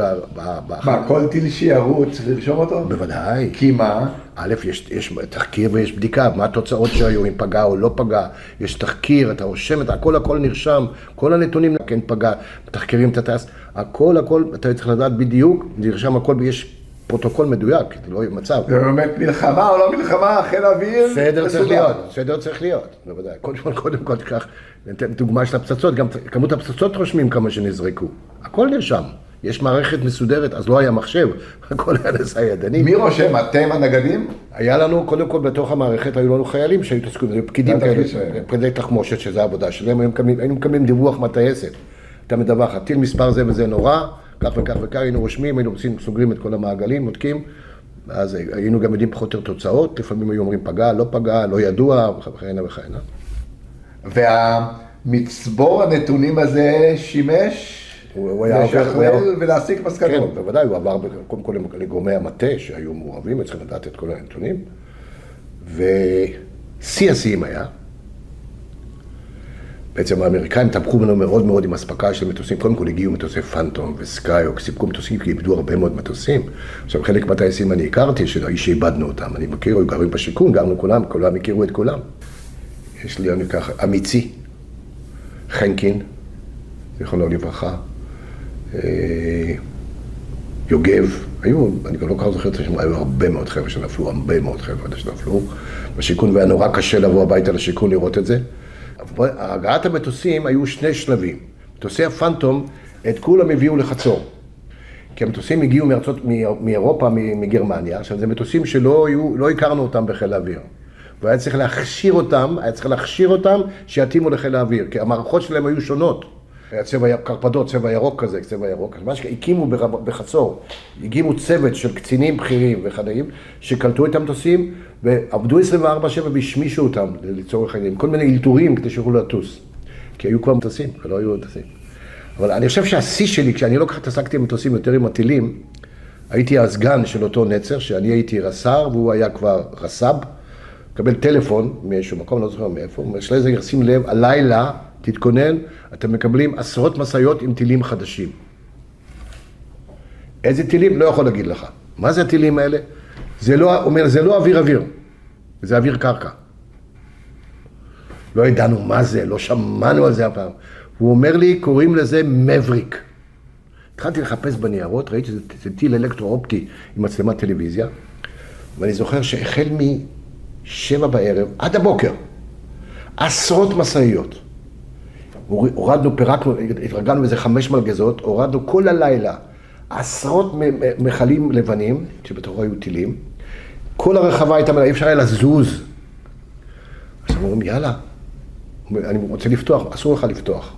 מה, כל טיל שירו צריך לרשום אותו? בוודאי. כי מה? א', יש תחקיר ויש בדיקה, מה התוצאות שהיו, אם פגע או לא פגע. יש תחקיר, אתה רושם את הכל נרשם, כל הנתונים, כן פגע, תחקירים את הטייס, הכל, אתה צריך לדעת בדיוק, נרשם הכל, ויש פרוטוקול מדויק, זה לא יהיה מצב. זה באמת מלחמה או לא מלחמה, חיל האוויר? סדר צריך להיות, בוודאי. קודם כל תיקח, ניתן דוגמה של הפצצות, גם כמות הפצצות רושמים כמה שנזרקו. הכל נרשם. יש מערכת מסודרת, אז לא היה מחשב, הכל היה נעשה ידני. מי רושם? אתם הנגדים? היה לנו, קודם כל בתוך המערכת, היו לנו חיילים שהיו תעסקו, היו פקידים כאלה, פקידי תחמושת, שזה העבודה שלהם, היינו מקבלים דיווח מהטייסת. אתה מדווח, הטיל מספר זה וזה נורא, כך וכך וכך, היינו רושמים, היינו סוגרים את כל המעגלים, בודקים, אז היינו גם יודעים פחות או יותר תוצאות, לפעמים היו אומרים פגע, לא פגע, לא ידוע, וכהנה וכהנה. והמצבור הנתונים הזה שימש לשכלל ולהסיק מסקנות. כן, בוודאי, הוא עבר קודם כל לגורמי המטה שהיו מעורבים, צריכים לדעת את כל הנתונים. ושיא השיאים היה, בעצם האמריקאים תמכו בנו מאוד מאוד עם הספקה של מטוסים, קודם כל הגיעו מטוסי פנטום וסקאיוק, סיפקו מטוסים כי איבדו הרבה מאוד מטוסים. עכשיו חלק מהטייסים אני הכרתי, שאיבדנו אותם, אני מכיר, היו גרים בשיכון, גרנו כולם הכירו את כולם. יש לי אני ככה, אמיצי, חנקין, זיכרונו לברכה, יוגב, אני גם לא כל כך זוכר את השם, היו הרבה מאוד חבר'ה שנפלו, בשיכון, והיה נורא קשה לבוא הביתה לשיכון לראות את זה. הגעת המטוסים היו שני שלבים. מטוסי הפנטום, את כולם הביאו לחצור. כי המטוסים הגיעו מאירופה, מגרמניה. עכשיו, זה מטוסים לא הכרנו אותם בחיל האוויר. והיה צריך להכשיר אותם שיתאימו לחיל האוויר. כי המערכות שלהם היו שונות. היה צבע קרפדות, צבע ירוק כזה, צבע ירוק. מה שהקימו בחצור, הגיעו צוות של קצינים בכירים וחדאים, שקלטו את המטוסים ועבדו 24/7 והשמישו אותם לצורך העניין, כל מיני אלתורים כדי שיוכלו לטוס. כי היו כבר מטוסים, ולא היו מטוסים. אבל אני חושב שהשיא שלי, כשאני לא כך התעסקתי עם מטוסים יותר עם הטילים, הייתי הסגן של אותו נצר, שאני הייתי רס"ר והוא היה כבר רס"ב, קבל טלפון מאיזשהו מקום, לא זוכר מאיפה, שלזר, שים לב, הלילה, תתכונן, אתם מקבלים עשרות מסעיות עם טילים חדשים. איזה טילים? לא יכול להגיד לך. מה זה הטילים האלה? זה לא אוויר, זה אוויר קרקע. לא ידענו מה זה, לא שמענו על זה הפעם. הוא אומר לי, קוראים לזה מבריק. התחלתי לחפש בניירות, ראיתי שזה טיל אלקטרו-אופטי עם מצלמת טלוויזיה, ואני זוכר שהחל מ-7 בערב עד הבוקר, עשרות מסעיות. הורדנו, פירקנו, התרגלנו איזה 5 מלגזות, הורדנו כל הלילה עשרות מכלים לבנים, שבתוכו היו טילים, כל הרחבה הייתה מלאה, אי אפשר היה לזוז. עכשיו אומרים, יאללה, אני רוצה לפתוח, אסור לך לפתוח.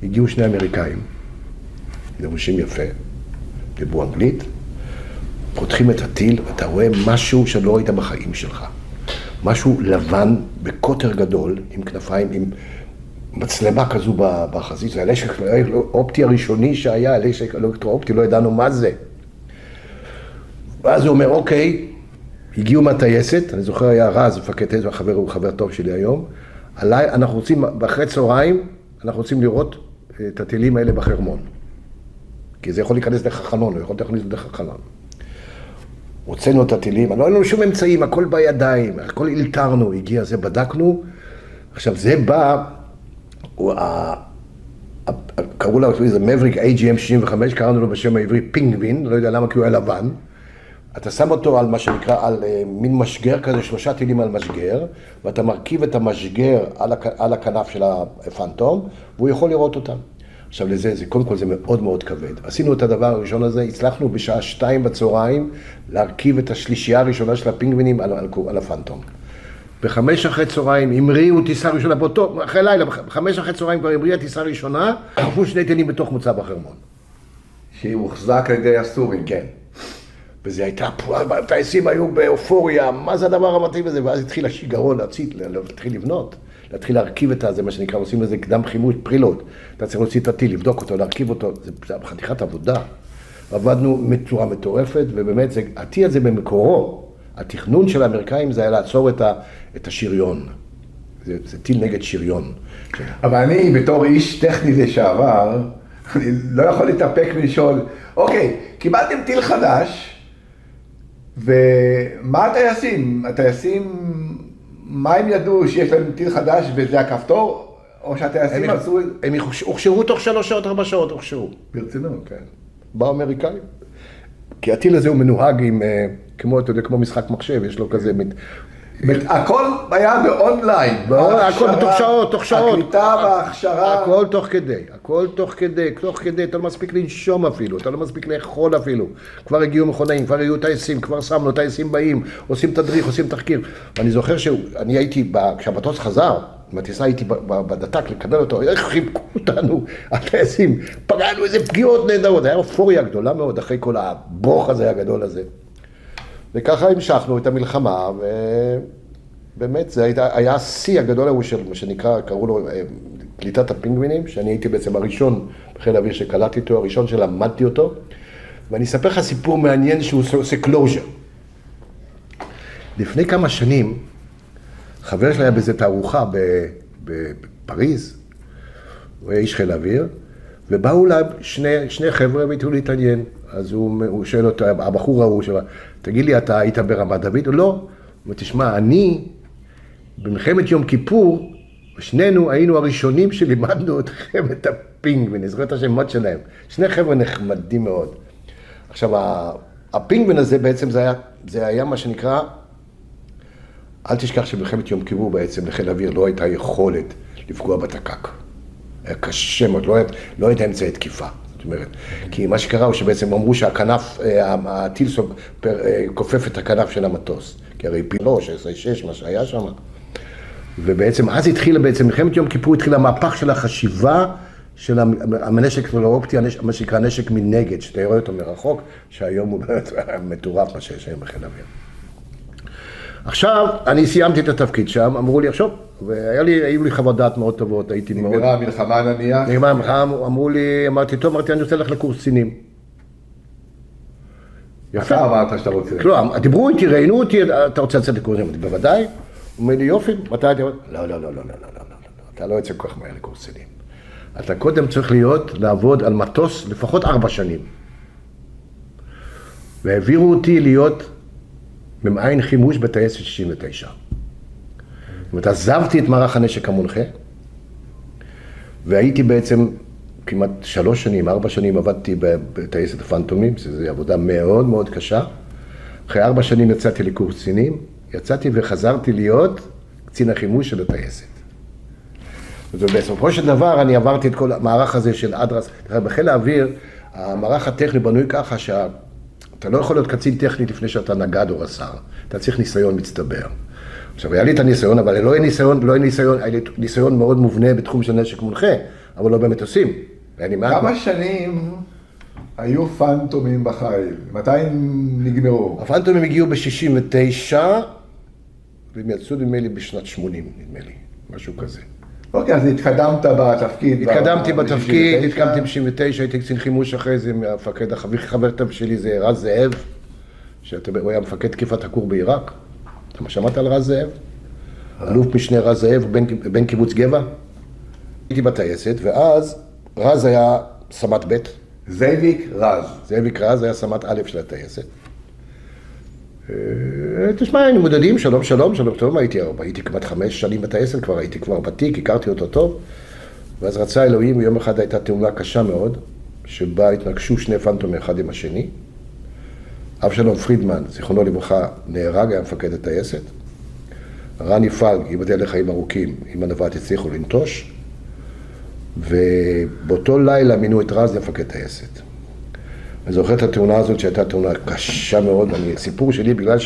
הגיעו 2 אמריקאים, לבושים יפה, דיברו אנגלית, פותחים את הטיל, ואתה רואה משהו שלא ראית בחיים שלך. משהו לבן, בקוטר גדול, עם כנפיים, עם מצלמה כזו בחזית, זה הנשק האופטי הראשוני שהיה, הנשק אלקטרו-אופטי, לא ידענו מה זה. ואז הוא אומר, אוקיי, הגיעו מהטייסת, אני זוכר היה רז, מפקד טייסת, הוא חבר טוב שלי היום, עליי, אנחנו רוצים, באחרי צהריים, אנחנו רוצים לראות את הטילים האלה בחרמון. כי זה יכול להיכנס דרך החלון, הוא יכול להכניס דרך החלון. הוצאנו את הטילים, לא היינו שום אמצעים, הכל בידיים, הכל אילתרנו, הגיע זה, בדקנו. עכשיו זה בא, קראו לו, זה מבריק AGM-65, קראנו לו בשם העברי פינגווין, לא יודע למה, כי הוא היה לבן. אתה שם אותו על מה שנקרא, על מין משגר כזה, 3 טילים על משגר, ואתה מרכיב את המשגר על הכנף של הפנטום, והוא יכול לראות אותם. עכשיו לזה, קודם כל זה מאוד מאוד כבד. עשינו את הדבר הראשון הזה, הצלחנו בשעה 2 בצהריים להרכיב את השלישייה הראשונה של הפינגווינים על הפנטום. ב5 אחרי צהריים המריאו טיסה ראשונה, אחרי לילה, ב5 אחרי צהריים כבר המריאה טיסה ראשונה, חפו 2 טילים בתוך מוצב החרמון. שהיא הוחזק על ידי הסורים. כן. וזה הייתה, הטייסים היו באופוריה, מה זה הדבר המתאים הזה? ואז התחיל השיגרון להתחיל לבנות, להתחיל להרכיב את זה, מה שנקרא, עושים לזה קדם חימוש, פרילות. אתה צריך להוציא את הטיל, לבדוק אותו, להרכיב אותו, זה חתיכת עבודה. עבדנו בצורה מטורפת, ובאמת הטיל הזה במקורו, התכנון של האמריקאים זה היה לעצור את השריון. זה טיל נגד שריון. אבל אני בתור איש טכני לשעבר, אני לא יכול להתאפק ולשאול, אוקיי, קיבלתם טיל חדש, ומה הטייסים? הטייסים, מה הם ידעו שיש להם טיל חדש וזה הכפתור? או שהטייסים עשו... הם הוכשרו תוך 3 שעות, 4 שעות, הוכשרו. ברצינות, כן. באו אמריקאים. כי הטיל הזה הוא מנוהג עם, כמו, אתה יודע, כמו משחק מחשב, יש לו כזה... הכל היה באונליין. הכל תוך שעות. הקליטה וההכשרה. הכל תוך כדי, אתה לא מספיק לנשום אפילו, אתה לא מספיק לאכול אפילו. כבר הגיעו מכונאים, כבר הגיעו טייסים, כבר שמנו, טייסים באים, עושים תדריך, עושים תחקיר. ואני זוכר שאני הייתי, כשהמטוס חזר, עם הטיסה הייתי בדתק לקבל אותו, איך חיבקו אותנו, הטייסים, פגענו איזה פגיעות נהדרות, היה אופוריה גדולה מאוד אחרי כל הברוך הזה הגדול הזה. וככה המשכנו את המלחמה, ובאמת זה היה השיא הגדול ההוא של מה שנקרא, קראו לו קליטת הפינגווינים, שאני הייתי בעצם הראשון בחיל האוויר שקלטתי אותו, הראשון שלמדתי אותו, ואני אספר לך סיפור מעניין שהוא עושה קלוז'ר. לפני כמה שנים, חבר שלי היה באיזו תערוכה בפריז, הוא היה איש חיל האוויר, ובאו לה שני חבר'ה והתחילו להתעניין. אז הוא שואל אותו, הבחור ההוא שלו, תגיד לי, אתה היית ברמת דוד או לא? הוא אומר, תשמע, אני, במלחמת יום כיפור, שנינו היינו הראשונים שלימדנו אתכם את הפינגווין, אני זוכר את השמות שלהם. שני חבר'ה נחמדים מאוד. עכשיו, הפינגווין הזה בעצם זה היה מה שנקרא, אל תשכח שבמלחמת יום כיפור בעצם לחיל האוויר לא הייתה יכולת לפגוע בתק"ק. היה קשה מאוד, לא הייתה אמצעי תקיפה. זאת אומרת, כי מה שקרה הוא שבעצם אמרו שהכנף, הטיל כופף את הכנף של המטוס. כי הרי פילו, 16-6, מה שהיה שם. ובעצם אז התחילה בעצם, מלחמת יום כיפור התחילה המהפך של החשיבה של הנשק האופטי, מה שנקרא נשק מנגד, שאתה רואה אותו מרחוק, שהיום הוא באמת מטורף מה שיש היום בחיל האוויר. עכשיו, אני סיימתי את התפקיד שם, אמרו לי, עכשיו, והיו לי חוות דעת מאוד טובות, הייתי מאוד... נגמרה המלחמה נניח? נגמרה המלחמה, אמרו לי, אמרתי, טוב, אני רוצה ללכת לקורס קצינים. אתה אמרת שאתה רוצה. לא, דיברו איתי, ראיינו אותי, אתה רוצה לצאת לקורס קצינים? בוודאי. הוא אומר לי, יופי, מתי אתה... לא, אתה לא יוצא כל כך מהר לקורס קצינים. אתה קודם צריך לעבוד על מטוס לפחות 4 שנים. והעבירו אותי להיות ממעין חימוש בטייסת 69. זאת אומרת, עזבתי את מערך הנשק המונחה, והייתי בעצם כמעט 3 שנים, 4 שנים עבדתי בטייסת הפנטומים, שזו עבודה מאוד מאוד קשה. אחרי 4 שנים יצאתי לקורס קצינים, יצאתי וחזרתי להיות קצין החימוש של הטייסת. ובסופו של דבר אני עברתי את כל המערך הזה של אדרס. בחיל האוויר, המערך הטכני בנוי ככה אתה לא יכול להיות קצין טכני לפני שאתה נגד או רס"ר. אתה צריך ניסיון מצטבר. עכשיו, היה לי את הניסיון, אבל לא היה לי ניסיון מאוד מובנה בתחום של נשק מונחה, אבל לא באמת עושים. כמה שנים היו פנטומים בחיל? מתי הם נגמרו? הפנטומים הגיעו ב-69, והם יצאו נדמה לי בשנת 80, נדמה לי, משהו כזה. אוקיי, אז התקדמת בתפקיד. התקדמתי בתפקיד, התקדמתי ב-79, הייתי קצין חימוש אחרי זה, המפקד, החבר טוב שלי זה רז זאב, שהוא היה מפקד תקיפת הכור בעיראק. אתה שמעת על רז זאב? אלוף משנה רז זאב, בן קיבוץ גבע. הייתי בטייסת, ואז רז היה סמת ב'. זאביק רז היה סמת א' של הטייסת. תשמע, היינו מודדים, שלום, הייתי כמעט 5 שנים בטייסת, כבר הייתי כבר ותיק, הכרתי אותו טוב, ואז רצה אלוהים, ויום אחד הייתה תאונה קשה מאוד, שבה התנגשו 2 פנטומים אחד עם השני. אבשלום פרידמן, זיכרונו לברכה, נהרג, היה מפקד הטייסת. רני פלג, ייבדל לחיים ארוכים, עם הנווט הצליחו לנטוש, ובאותו לילה מינו את רז למפקד טייסת. אני זוכר את התאונה הזאת שהייתה תאונה קשה מאוד, סיפור שלי בגלל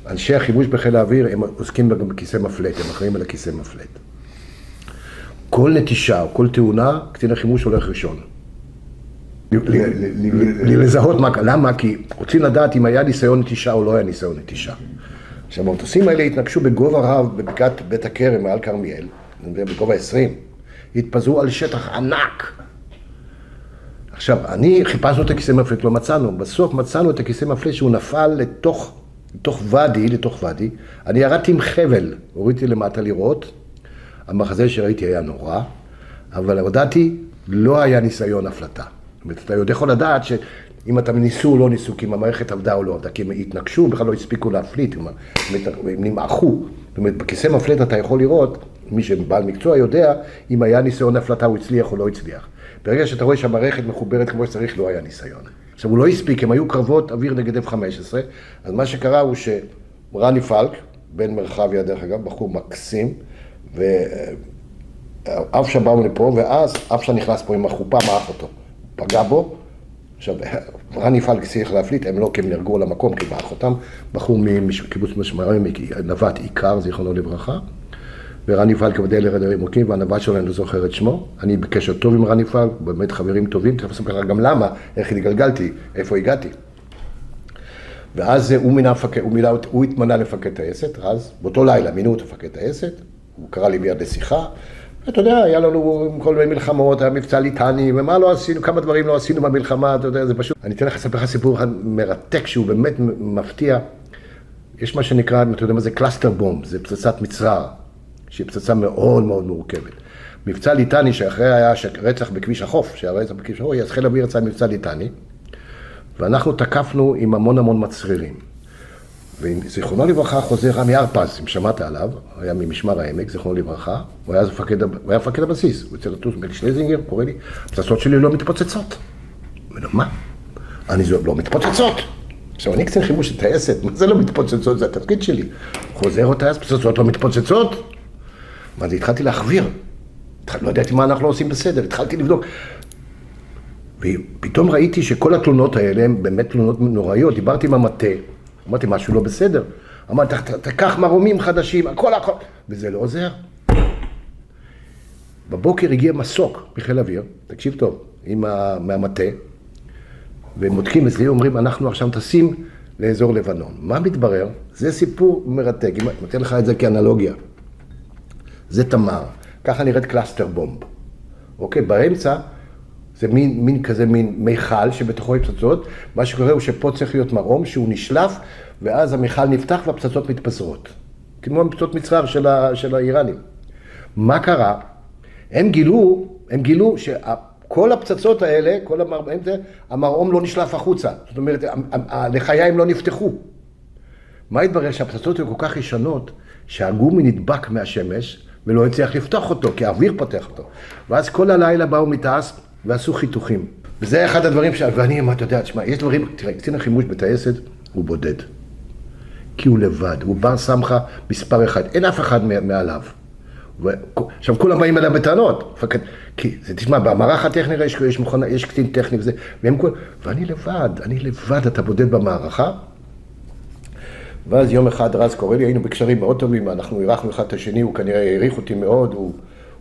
אנשי החימוש בחיל האוויר הם עוסקים גם בכיסא מפלט, הם אחראים על הכיסא מפלט. כל נטישה או כל תאונה, קצין החימוש הולך ראשון. לזהות מה, למה? כי רוצים לדעת אם היה ניסיון נטישה או לא היה ניסיון נטישה. עכשיו, המטוסים האלה התנגשו בגובה רב בבקעת בית הכרם מעל כרמיאל, בגובה 20, התפזרו על שטח ענק. עכשיו, חיפשנו את הכיסא מפלט, לא מצאנו, בסוף מצאנו את הכיסא מפלט שהוא נפל לתוך ואדי, אני ירדתי עם חבל, הורידתי למטה לראות, המחזה שראיתי היה נורא, אבל הודעתי, לא היה ניסיון הפלטה. זאת אומרת, אתה יכול לדעת שאם אתה ניסו או לא ניסו, כי אם המערכת עבדה או לא עבדה, כי הם התנגשו, בכלל לא הספיקו להפליט, הם נמעכו. זאת אומרת, בכיסא מפלט אתה יכול לראות, מי שבעל מקצוע יודע, אם היה ניסיון הפלטה הוא הצליח או לא הצליח. ברגע שאתה רואה שהמערכת מחוברת כמו שצריך, לא היה ניסיון. עכשיו, הוא לא הספיק, הם היו קרבות אוויר נגד F-15, אז מה שקרה הוא שרני פלק, בן מרחביה דרך אגב, בחור מקסים, ואף שבאו לפה, ואז אף שנכנס פה עם החופה, מעך אותו, פגע בו. עכשיו, רני פלק צריך להפליט, הם לא כי הם נרגעו על המקום, כי מעך אותם, בחור מקיבוץ משמרים, נווט עיקר, זיכרונו לברכה, ורני פלק עבדי לרדרים מוקים, והנווט שלו אני לא זוכר את שמו. אני בקשר טוב עם רני פלק, באמת חברים טובים, צריך לספר לך גם למה, איך התגלגלתי, איפה הגעתי. ואז הוא התמנה לפקד טייסת, אז באותו לילה מינו אותו לפקד טייסת, הוא קרא לי מיד לשיחה, ואתה יודע, היה לנו כל מיני מלחמות, היה מבצע ליטני, ומה לא עשינו, כמה דברים לא עשינו במלחמה, אתה יודע, זה פשוט. אני אתן לך לספר לך סיפור מרתק שהוא באמת מפתיע. יש מה שנקרא, אתה יודע מה זה קלאסטר בומב, זה פצצת מצרר, שהיא פצצה מאוד מאוד מורכבת. מבצע ליטני שאחרי היה רצח בכביש החוף, שהרצח בכביש החוף, אז חיל האוויר יצא מבצע ליטני, ואנחנו תקפנו עם המון מצרירים. וזיכרונו לברכה חוזר רמי ארפז, אם שמעת עליו, היה ממשמר העמק, זיכרונו לברכה, הוא היה מפקד הבסיס, הוא יצא לטוס בלשלזינגר, קורא לי, הפצצות שלי לא מתפוצצות. אומר, מה? אני לא מתפוצצות. עכשיו, אני קצין חימוש של טייסת, מה זה לא מתפוצצות? זה התפקיד שלי. חוזר אותה, אז פצצות לא מתפוצצות? מה זה? התחלתי להחביר. לא ידעתי מה אנחנו לא עושים בסדר, התחלתי לבדוק. ופתאום ראיתי שכל התלונות האלה הן באמת תלונות נוראיות. דיברתי עם המטה, אמרתי משהו לא בסדר. אמרתי, תקח מרומים חדשים, הכל. וזה לא עוזר. בבוקר הגיע מסוק מחיל אוויר, תקשיב טוב, מהמטה, והם מותקים אצלי, אומרים, אנחנו עכשיו טסים לאזור לבנון. מה מתברר? זה סיפור מרתק, אם נותן לך את זה כאנלוגיה. זה תמר, ככה נראית קלאסטר בומב. אוקיי, באמצע זה מין מיכל שבתוכו פצצות, מה שקורה הוא שפה צריך להיות מרום שהוא נשלף, ואז המיכל נפתח והפצצות מתפזרות. כמו הפצצות מצרר של האיראנים. מה קרה? הם גילו שכל הפצצות האלה, כל המרום לא נשלף החוצה. זאת אומרת, הלחיים לא נפתחו. מה התברר? שהפצצות היו כל כך ישנות, שהגומי נדבק מהשמש, ולא הצליח לפתוח אותו, כי האוויר פותח אותו. ואז כל הלילה באו מתעש ועשו חיתוכים. וזה אחד הדברים ואני, מה אתה יודע, תשמע, יש דברים, תראה, קצין החימוש בטייסת הוא בודד. כי הוא לבד, הוא בר סמכה מספר אחד, אין אף אחד מעליו. עכשיו, כולם באים אליו בטענות, כי, תשמע, במערך הטכני יש קצין טכני וזה, ואני לבד, אתה בודד במערכה. ואז יום אחד רז קורא לי, היינו בקשרים מאוד טובים, אנחנו אירחנו אחד את השני, הוא כנראה העריך אותי מאוד,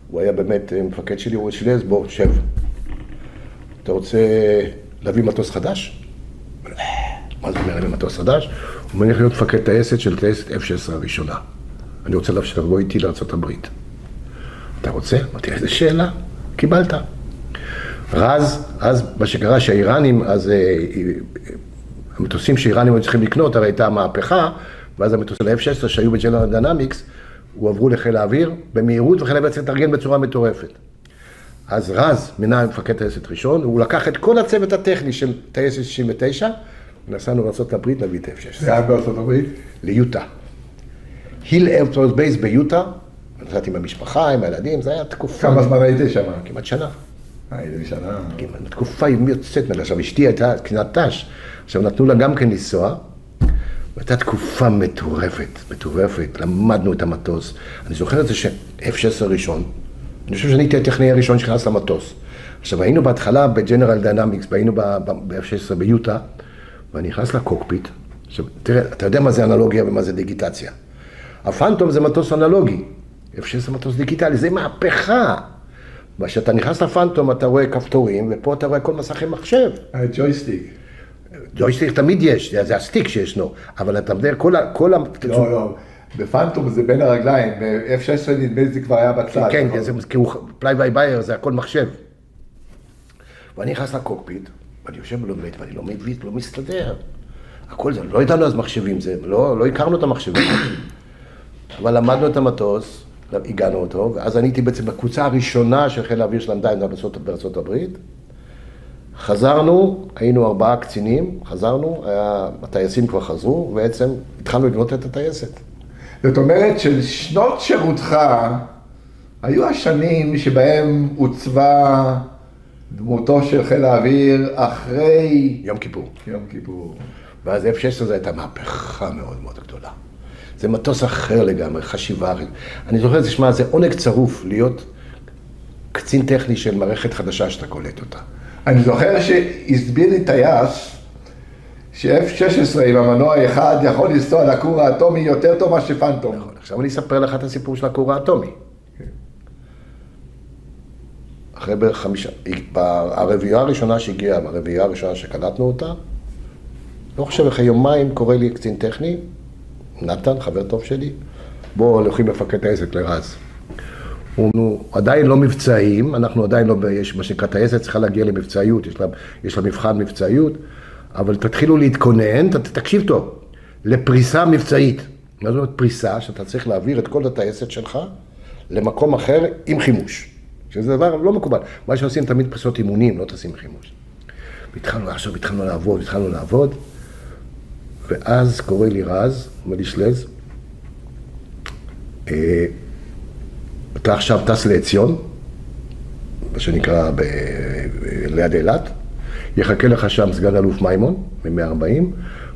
הוא היה באמת מפקד שלי, הוא שלז, בוא, שב. אתה רוצה להביא מטוס חדש? מה זה אומר להביא מטוס חדש? הוא מניח להיות מפקד טייסת של טייסת F-16 הראשונה. אני רוצה לבוא איתי לארצות הברית. אתה רוצה? אמרתי, איזה שאלה? קיבלת. רז, אז מה שקרה שהאיראנים, אז המטוסים שאיראנים היו צריכים לקנות, הרי הייתה המהפכה, ואז המטוסים ל-F-16 שהיו בג'נרל דיינמיקס, הועברו לחיל האוויר במהירות, וחיל האוויר צריך לתארגן בצורה מטורפת. אז רז מינה מפקד טייסת ראשון, הוא לקח את כל הצוות הטכני של טייסת 69, ונסענו לארצות הברית להביא את F-16. זה היה בארצות הברית? ליוטה. היל איירפורס בייס ביוטה, נסעתי עם המשפחה, עם הילדים, זה היה תקופה... כמה זמן הייתי שם? כמעט שנה. הייתי שנה. תקופה יוצאת ממנה. עכשיו, אשתי הייתה קצינת ת"ש, עכשיו נתנו לה גם כן לנסוע, והייתה תקופה מטורפת, למדנו את המטוס. אני זוכר את זה ש-F-16 ראשון, אני חושב שאני הייתי הטכנאי הראשון שנכנס למטוס. עכשיו, היינו בהתחלה בג'נרל דיינמיקס, היינו ב-F-16 ביוטה, ואני נכנס לקוקפיט, עכשיו, תראה, אתה יודע מה זה אנלוגיה ומה זה דיגיטציה. הפנטום זה מטוס אנלוגי, F-16 זה מטוס דיגיטלי, זה מהפכה. כשאתה נכנס לפנטום אתה רואה כפתורים, ופה אתה רואה כל מסכי מחשב. ג'ויסטיק. ג'ויסטיק תמיד יש, זה הסטיק שישנו, אבל אתה מדבר, לא, לא, בפנטום זה בין הרגליים, ב-F-16 נדמה לי זה כבר היה בצד. כן, כי הוא פליי ביי בייר, זה הכל מחשב. ואני נכנס לקוקפיט, ואני יושב ולומד, ואני לא מבין, לא מסתדר. הכל זה, לא ידענו אז מחשבים, לא הכרנו את המחשבים. אבל למדנו את המטוס, הגענו אותו, ואז אני הייתי בעצם בקבוצה הראשונה של חיל האוויר של עמדה בארצות הברית. חזרנו, היינו 4 קצינים, חזרנו, הטייסים כבר חזרו, ובעצם התחלנו לבנות את הטייסת. זאת אומרת ששנות שירותך היו השנים שבהם עוצבה דמותו של חיל האוויר אחרי יום כיפור. יום כיפור. ואז F-16 זו הייתה מהפכה מאוד מאוד גדולה. זה מטוס אחר לגמרי, חשיבה אחרת. אני זוכר, תשמע, זה עונג צרוף להיות קצין טכני של מערכת חדשה שאתה קולט אותה. אני זוכר שהסביר לי טייס ש-F-16 עם המנוע אחד יכול לנסוע לכור האטומי יותר טוב מאשר פנטום. עכשיו אני אספר לך את הסיפור של הכור האטומי. אחרי בערך 5, הרביעייה הראשונה שהגיעה, הרביעייה הראשונה שקלטנו אותה, לא חושב אחרי יומיים קורא לי קצין טכני, נתן, חבר טוב שלי, בוא הולכים לפקד טייסת לרז. הוא עדיין לא מבצעיים, אנחנו עדיין לא, יש מה שנקרא טייסת, צריכה להגיע למבצעיות, יש לה מבחן מבצעיות, אבל תתחילו להתכונן, תקשיב טוב, לפריסה מבצעית. מה זאת אומרת פריסה? שאתה צריך להעביר את כל הטייסת שלך למקום אחר עם חימוש. שזה דבר לא מקובל. מה שעושים תמיד פריסות אימונים, לא תשים חימוש. התחלנו לעבוד, ואז קורא לי רז, אומר לי שלז, אתה עכשיו טס לעציון, מה שנקרא ליד אילת, יחכה לך שם סגן אלוף מימון, מ-140,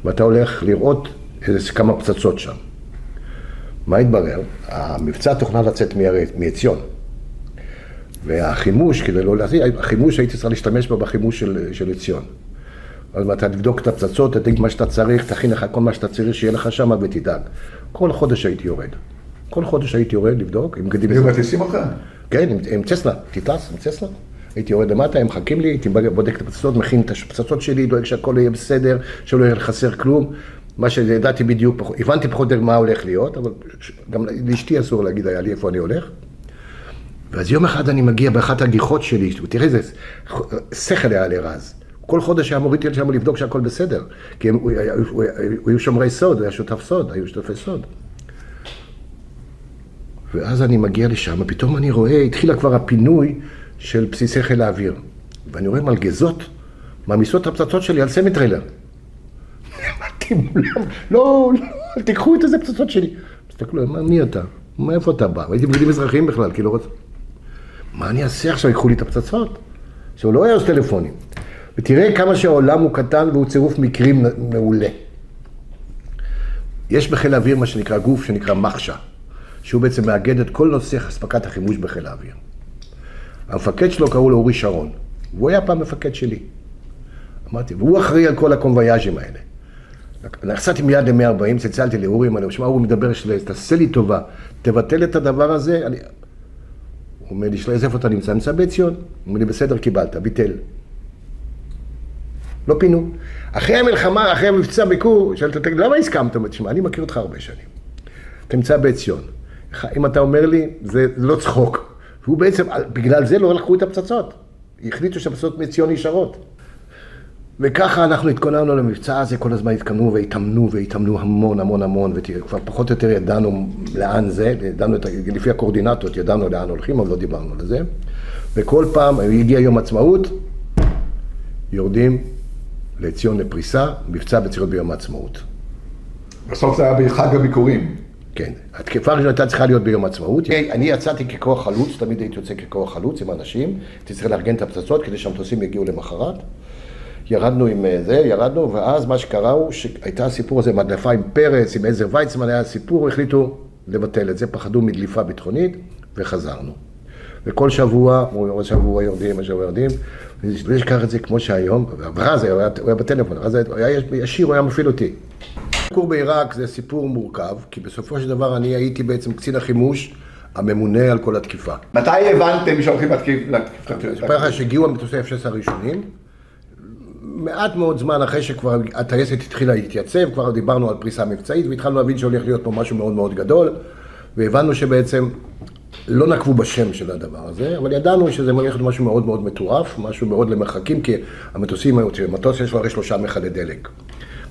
ואתה הולך לראות איזה כמה פצצות שם. מה התברר? המבצע תוכנן לצאת מעציון. והחימוש, כדי לא להזיע, החימוש הייתי צריך להשתמש בה בחימוש של עציון. אז אתה תבדוק את הפצצות, תדאג מה שאתה צריך, תכין לך כל מה שאתה צריך שיהיה לך שם ותדאג. כל חודש הייתי יורד לבדוק. היו מטיסים אותך? כן, עם צסלה, תטס עם צסלה. הייתי יורד למטה, הם מחכים לי, הייתי בודק את הפצצות, מכין את הפצצות שלי, דואג שהכל יהיה בסדר, שלא יהיה חסר כלום. מה שידעתי בדיוק, הבנתי פחות מה הולך להיות, אבל גם לאשתי אסור להגיד, היה לי איפה אני הולך. ואז יום אחד אני מגיע באחת הגיחות שלי, ותראה איזה שכל היה לרז. כל חודש היה מוריד שם לבדוק שהכל בסדר, כי הוא היו שומרי סוד, הוא היה שותף סוד, היו שותפי סוד. ואז אני מגיע לשם, ופתאום אני רואה, התחילה כבר הפינוי של בסיסי חיל האוויר. ואני רואה מלגזות, מעמיסות הפצצות שלי על סמי טריילר. אמרתי מולם, לא, תיקחו את איזה פצצות שלי. תסתכלו, מי אתה? מאיפה אתה בא? הייתי בגדים אזרחיים בכלל, כי לא רוצה... מה אני אעשה עכשיו? ייקחו לי את הפצצות? עכשיו, לא היה אז טלפונים. ותראה כמה שהעולם הוא קטן והוא צירוף מקרים מעולה. יש בחיל האוויר מה שנקרא גוף שנקרא מחשה, שהוא בעצם מאגד את כל נושא אספקת החימוש בחיל האוויר. המפקד שלו קראו לו אורי שרון, והוא היה פעם מפקד שלי. אמרתי, והוא אחראי על כל הקונבויאז'ים האלה. נחסתי מיד ל-140, צלצלתי לאורי, אמרתי, שמע, אורי מדבר שלז, תעשה לי טובה, תבטל את הדבר הזה. הוא אומר לי, שלז, איפה אתה נמצא? נמצא בעציון. הוא אומר לי, בסדר, קיבלת, ביטל. לא פינו. אחרי המלחמה, אחרי המבצע ביקור, שאלת, למה הסכמת? תשמע, אני מכיר אותך הרבה שנים. אתה נמצא בעציון. אם אתה אומר לי, זה לא צחוק. והוא בעצם, בגלל זה לא לקחו את הפצצות. החליטו שהפצצות מעציון נשארות. וככה אנחנו התכוננו למבצע הזה, כל הזמן התכוננו והתאמנו המון, וכבר פחות או יותר ידענו לאן זה, לפי הקורדינטות ידענו לאן הולכים, אבל לא דיברנו על זה. וכל פעם, הגיע יום עצמאות, יורדים לעציון לפריסה, מבצע בצירות ביום העצמאות. בסוף זה היה בחג הביקורים. כן, התקפה הראשונה הייתה צריכה להיות ביום העצמאות. אני יצאתי ככוח חלוץ, תמיד הייתי יוצא ככוח חלוץ עם אנשים, הייתי צריך לארגן את הפצצות כדי שהמטוסים יגיעו למחרת. ירדנו עם זה, ואז מה שקרה הוא שהייתה הסיפור הזה, מדלפה עם פרץ, עם עזר ויצמן, היה סיפור, החליטו לבטל את זה, פחדו מדליפה ביטחונית, וחזרנו. וכל שבוע יורדים, לא אשכח את זה כמו שהיום, ורז הוא היה בטלפון, רז היה ישיר, הוא היה מפעיל אותי. הביקור בעיראק זה סיפור מורכב, כי בסופו של דבר אני הייתי בעצם קצין החימוש הממונה על כל התקיפה. מתי הבנתם שהולכים לתקיפה? אני אספר לך שהגיעו המטוסי F-16 הראשונים, מעט מאוד זמן אחרי שכבר הטייסת התחילה להתייצב, כבר דיברנו על פריסה מבצעית, והתחלנו להבין שהולך להיות פה משהו מאוד מאוד גדול, והבנו שבעצם לא נקבו בשם של הדבר הזה, אבל ידענו שזה הולך להיות משהו מאוד מאוד מטורף, משהו מאוד למרחקים, כי המטוסים, מטוס יש לו הרי 3 מכלי דלק.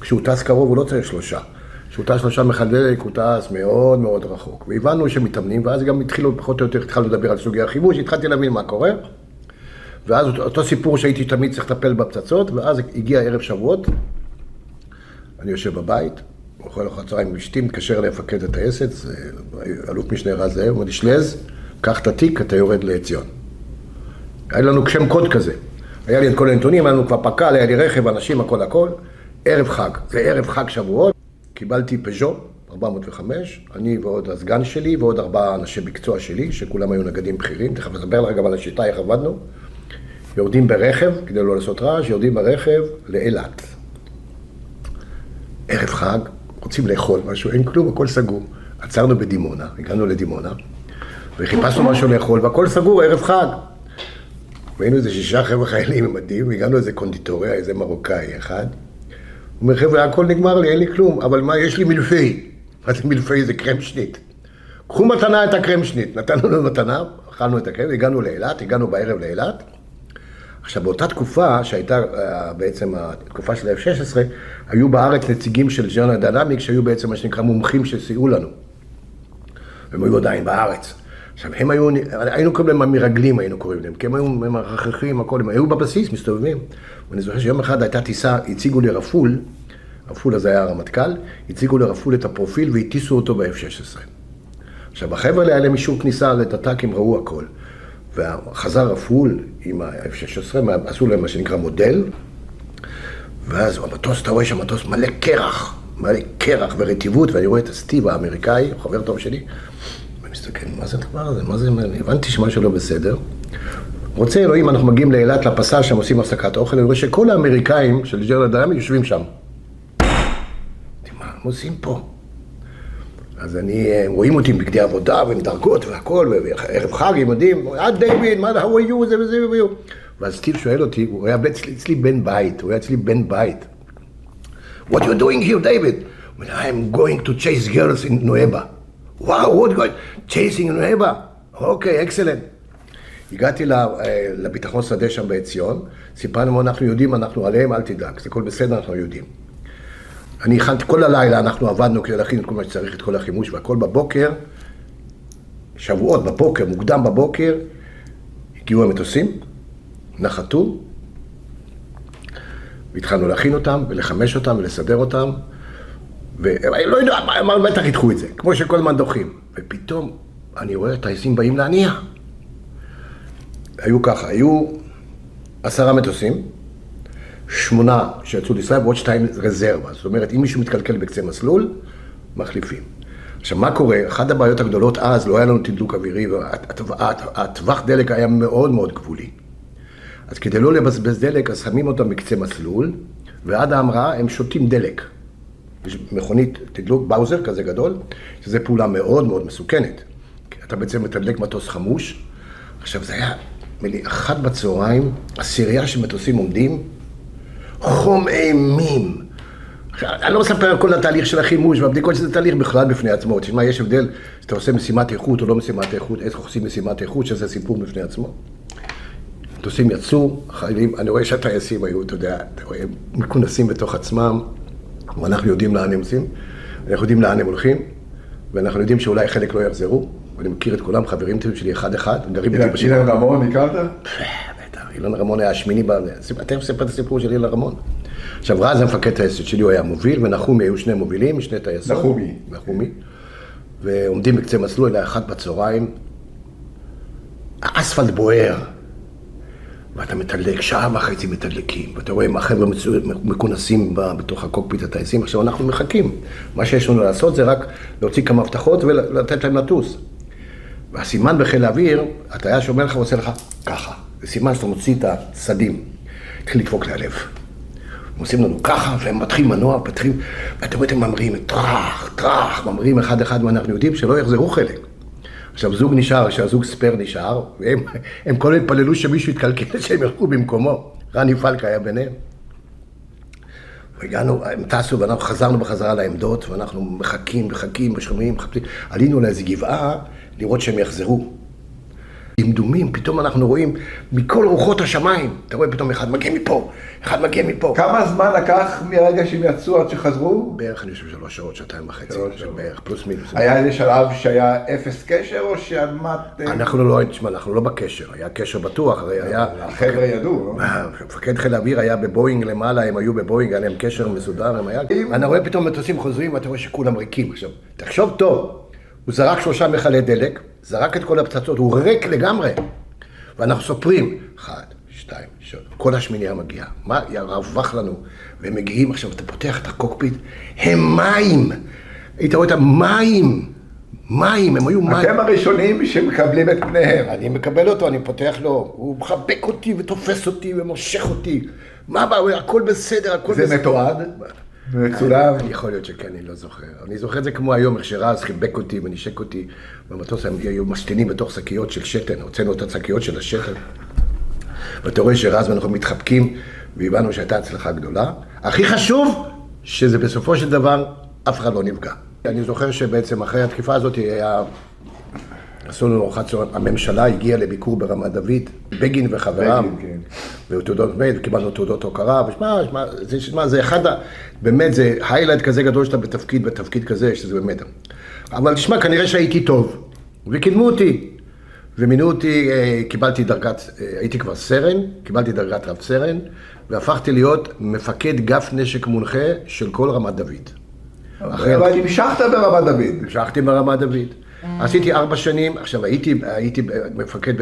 כשהוא טס קרוב הוא לא צריך 3. כשהוא טס 3 מכלי דלק הוא טס מאוד מאוד רחוק. והבנו שמתאמנים, ואז גם התחילו, פחות או יותר התחלנו לדבר על סוגי החימוש, התחלתי להבין מה קורה. ואז אותו סיפור שהייתי תמיד צריך לטפל בפצצות, ואז הגיע ערב שבועות, אני יושב בבית, אוכל אחר הצהריים עם אשתי, מתקשר למפקד הטייסת, זה אלוף משנה רז זאב, הוא אומר לי, שלז, קח את התיק, אתה יורד לעציון. היה לנו שם קוד כזה, היה לי את כל הנתונים, היה לנו כבר פק"ל, היה לי רכב, אנשים, הכל, ערב חג, זה ערב חג שבועות, קיבלתי פז'ו 405, אני ועוד הסגן שלי ועוד 4 אנשי מקצוע שלי, שכולם היו נגדים בכירים, תכף אספר לך גם על השיטה, איך עבדנו. יורדים ברכב, כדי לא לעשות רעש, יורדים ברכב לאילת. ערב חג, רוצים לאכול משהו, אין כלום, הכל סגור. עצרנו בדימונה, הגענו לדימונה, וחיפשנו משהו לאכול, והכל סגור, ערב חג. והיינו איזה 6 חבר'ה חיילים ממדים, והגענו לאיזה קונדיטוריה, איזה מרוקאי אחד. הוא אומר, חבר'ה, הכל נגמר לי, אין לי כלום, אבל מה, יש לי מלפי. מה זה מלפי? זה קרמשנית. קחו מתנה את הקרמשנית. נתנו לו מתנה, אכלנו את הקרמשנית, הגענו לאילת, הגענו בערב לאילת. עכשיו, באותה תקופה, שהייתה בעצם התקופה של ה-F-16, היו בארץ נציגים של ג'נרל דיינמיק, שהיו בעצם מה שנקרא מומחים שסייעו לנו. הם היו עדיין בארץ. עכשיו, הם היו, היינו קוראים להם המרגלים, היינו קוראים להם, כי הם היו מרחכים, הכל, הם היו בבסיס, מסתובבים. ואני זוכר שיום אחד הייתה טיסה, הציגו לרפול, רפול אז היה הרמטכ"ל, הציגו לרפול את הפרופיל והטיסו אותו ב-F-16. עכשיו, החבר'ה האלה היה להם אישור כניסה לטאט"ק, הם ראו הכל. וחזר רפול עם ה-F-16, עשו להם מה שנקרא מודל, ואז המטוס, אתה רואה שהמטוס מלא קרח ורטיבות, ואני רואה את הסטיב האמריקאי, חבר טוב שלי, ואני מסתכל, מה זה הדבר הזה? מה זה? הבנתי שמשהו לא בסדר. רוצה אלוהים, אנחנו מגיעים לאילת, לפסאז' שם עושים הפסקת אוכל, אני רואה שכל האמריקאים של ג'נרל דיינמיק יושבים שם. מה הם עושים פה? אז רואים אותי עם בגדי עבודה ועם דרגות והכל, וערב חג, הם יודעים, דיוויד, מה, how are you, זה וזה וזה. ואז סטיב שואל אותי, הוא היה אצלי בן בית, What are you doing here, David? I'm going to chase girls in Nueva. Wow, what going? Chasing in Nueva? אוקיי, אקסלנט. הגעתי לביטחון שדה שם בעציון, סיפרנו, אנחנו יודעים, אנחנו עליהם, אל תדאג, זה הכל בסדר, אנחנו יודעים. אני הכנתי כל הלילה, אנחנו עבדנו כדי להכין את כל מה שצריך, את כל החימוש, והכל בבוקר, שבועות בבוקר, מוקדם בבוקר, הגיעו המטוסים, נחתו, והתחלנו להכין אותם, ולחמש אותם, ולסדר אותם, ואני לא יודע, בטח ידחו את זה, כמו שכל הזמן דוחים. ופתאום אני רואה את הטייסים באים להניע. היו ככה, היו 10 מטוסים, 8 שיצאו לישראל ועוד 2 רזרבה. זאת אומרת, אם מישהו מתקלקל בקצה מסלול, מחליפים. עכשיו, מה קורה? אחת הבעיות הגדולות אז, לא היה לנו תדלוק אווירי, והטווח דלק היה מאוד מאוד גבולי. אז כדי לא לבזבז דלק, אז שמים אותם בקצה מסלול, ועד ההמראה הם שותים דלק. יש מכונית תדלוק, באוזר כזה גדול, שזו פעולה מאוד מאוד מסוכנת. אתה בעצם מתדלק מטוס חמוש. עכשיו, זה היה 1 בצהריים, 10 של מטוסים עומדים, חום אימים. עכשיו, אני לא מספר על כל התהליך של החימוש, והבדיקות שזה תהליך בכלל בפני עצמו. תשמע, יש הבדל, אתה עושה משימת איכות או לא משימת איכות, איך עושים משימת איכות, שזה סיפור בפני עצמו. מטוסים יצאו, חיילים, אני רואה שהטייסים היו, אתה יודע, הם מכונסים בתוך עצמם, ואנחנו יודעים לאן הם עושים, אנחנו יודעים לאן הם הולכים, ואנחנו יודעים שאולי חלק לא יחזרו, ואני מכיר את כולם, חברים שלי אחד, גרים איתי בשביל. אילן רמון, הכרת? בטח, אילן רמון היה השמיני, אתם מספר את הסיפור של אילן רמון. עכשיו, רז המפקד טייסת שלי, הוא היה מוביל, ונחומי היו 2 מובילים, 2 טייסות. נחומי. ועומדים בקצה מסלול, אלא 1 בצהריים, האספלט בוער, ואתה מתדלק, 1.5 שעה מתדלקים, ואתה רואה מה החבר'ה מכונסים בתוך הקוקפיט הטייסים, עכשיו אנחנו מחכים. מה שיש לנו לעשות זה רק להוציא כמה הבטחות ולתת להם לטוס. והסימן בחיל האוויר, הטייס שאומר לך, עושה לך ככה. זה סימן שאתה מוציא את הסדים, התחיל לדפוק להלב. הם עושים לנו ככה, והם מתחילים מנוע, פתחים, ואתם רואים, הם ממריאים, טרח, ממריאים אחד, ואנחנו יודעים שלא יחזרו חלק. עכשיו, זוג נשאר, שהזוג ספר נשאר, והם כל התפללו שמישהו יתקלקל, שהם ילכו במקומו. רני פלקה היה ביניהם. והגענו, הם טסו, ואנחנו חזרנו בחזרה לעמדות, ואנחנו מחכים, בשומעים, מחפשים. עלינו לאיזו גבעה, לראות שהם יחזרו. דמדומים, פתאום אנחנו רואים מכל רוחות השמיים. אתה רואה פתאום אחד מגיע מפה. כמה זמן לקח מהרגע שהם יצאו עד שחזרו? בערך, אני חושב, 3 שעות, 2.5 שעות. בערך, פלוס מינוס. היה איזה שלב שהיה אפס קשר, או שעמדתם? אנחנו לא בקשר, היה קשר בטוח, הרי היה... החבר'ה ידעו, לא? מפקד חיל האוויר היה בבואינג למעלה, הם היו בבואינג, היה להם קשר מסודר, הם היה... אני רואה פתאום מטוסים חוזרים, ואתה רואה שכולם ריקים. עכשיו, תחשוב טוב, הוא זרק 3 מכלי דלק, זרק את כל הפצצות, הוא ריק לגמרי. ואנחנו סופרים, 1, 2, 3, כל השמינייה מגיעה. מה ירווח לנו? והם מגיעים, עכשיו אתה פותח את הקוקפיט, הם מים! היית רואה אותם מים, הם היו מים. אתם הראשונים שמקבלים את פניהם. אני מקבל אותו, אני פותח לו, הוא מחבק אותי ותופס אותי ומושך אותי. מה בא, הכל בסדר, הכל בסדר. זה מתועד? מצולם? יכול להיות שכן, אני לא זוכר. אני זוכר את זה כמו היום, איך שרז חיבק אותי ונשק אותי. במטוס הם היו משתינים בתוך שקיות של שתן, הוצאנו את השקיות של השתן. ואתה רואה שרז ואנחנו מתחבקים, והבנו שהייתה הצלחה גדולה. הכי חשוב, שזה בסופו של דבר, אף אחד לא נפגע. אני זוכר שבעצם אחרי התקיפה הזאת היה... עשו לנו ארוחת צהריים, הממשלה הגיעה לביקור ברמת דוד, בגין וחברם, ותעודות מייל, וקיבלנו תעודות הוקרה, ושמע, זה אחד, באמת זה היילייט כזה גדול שאתה בתפקיד כזה, שזה באמת. אבל תשמע, כנראה שהייתי טוב, וקידמו אותי, ומינו אותי, קיבלתי דרגת, הייתי כבר סרן, קיבלתי דרגת רב סרן, והפכתי להיות מפקד גף נשק מונחה של כל רמת דוד. אבל המשכת ברמת דוד. המשכתי ברמת דוד. עשיתי 4 שנים, עכשיו הייתי מפקד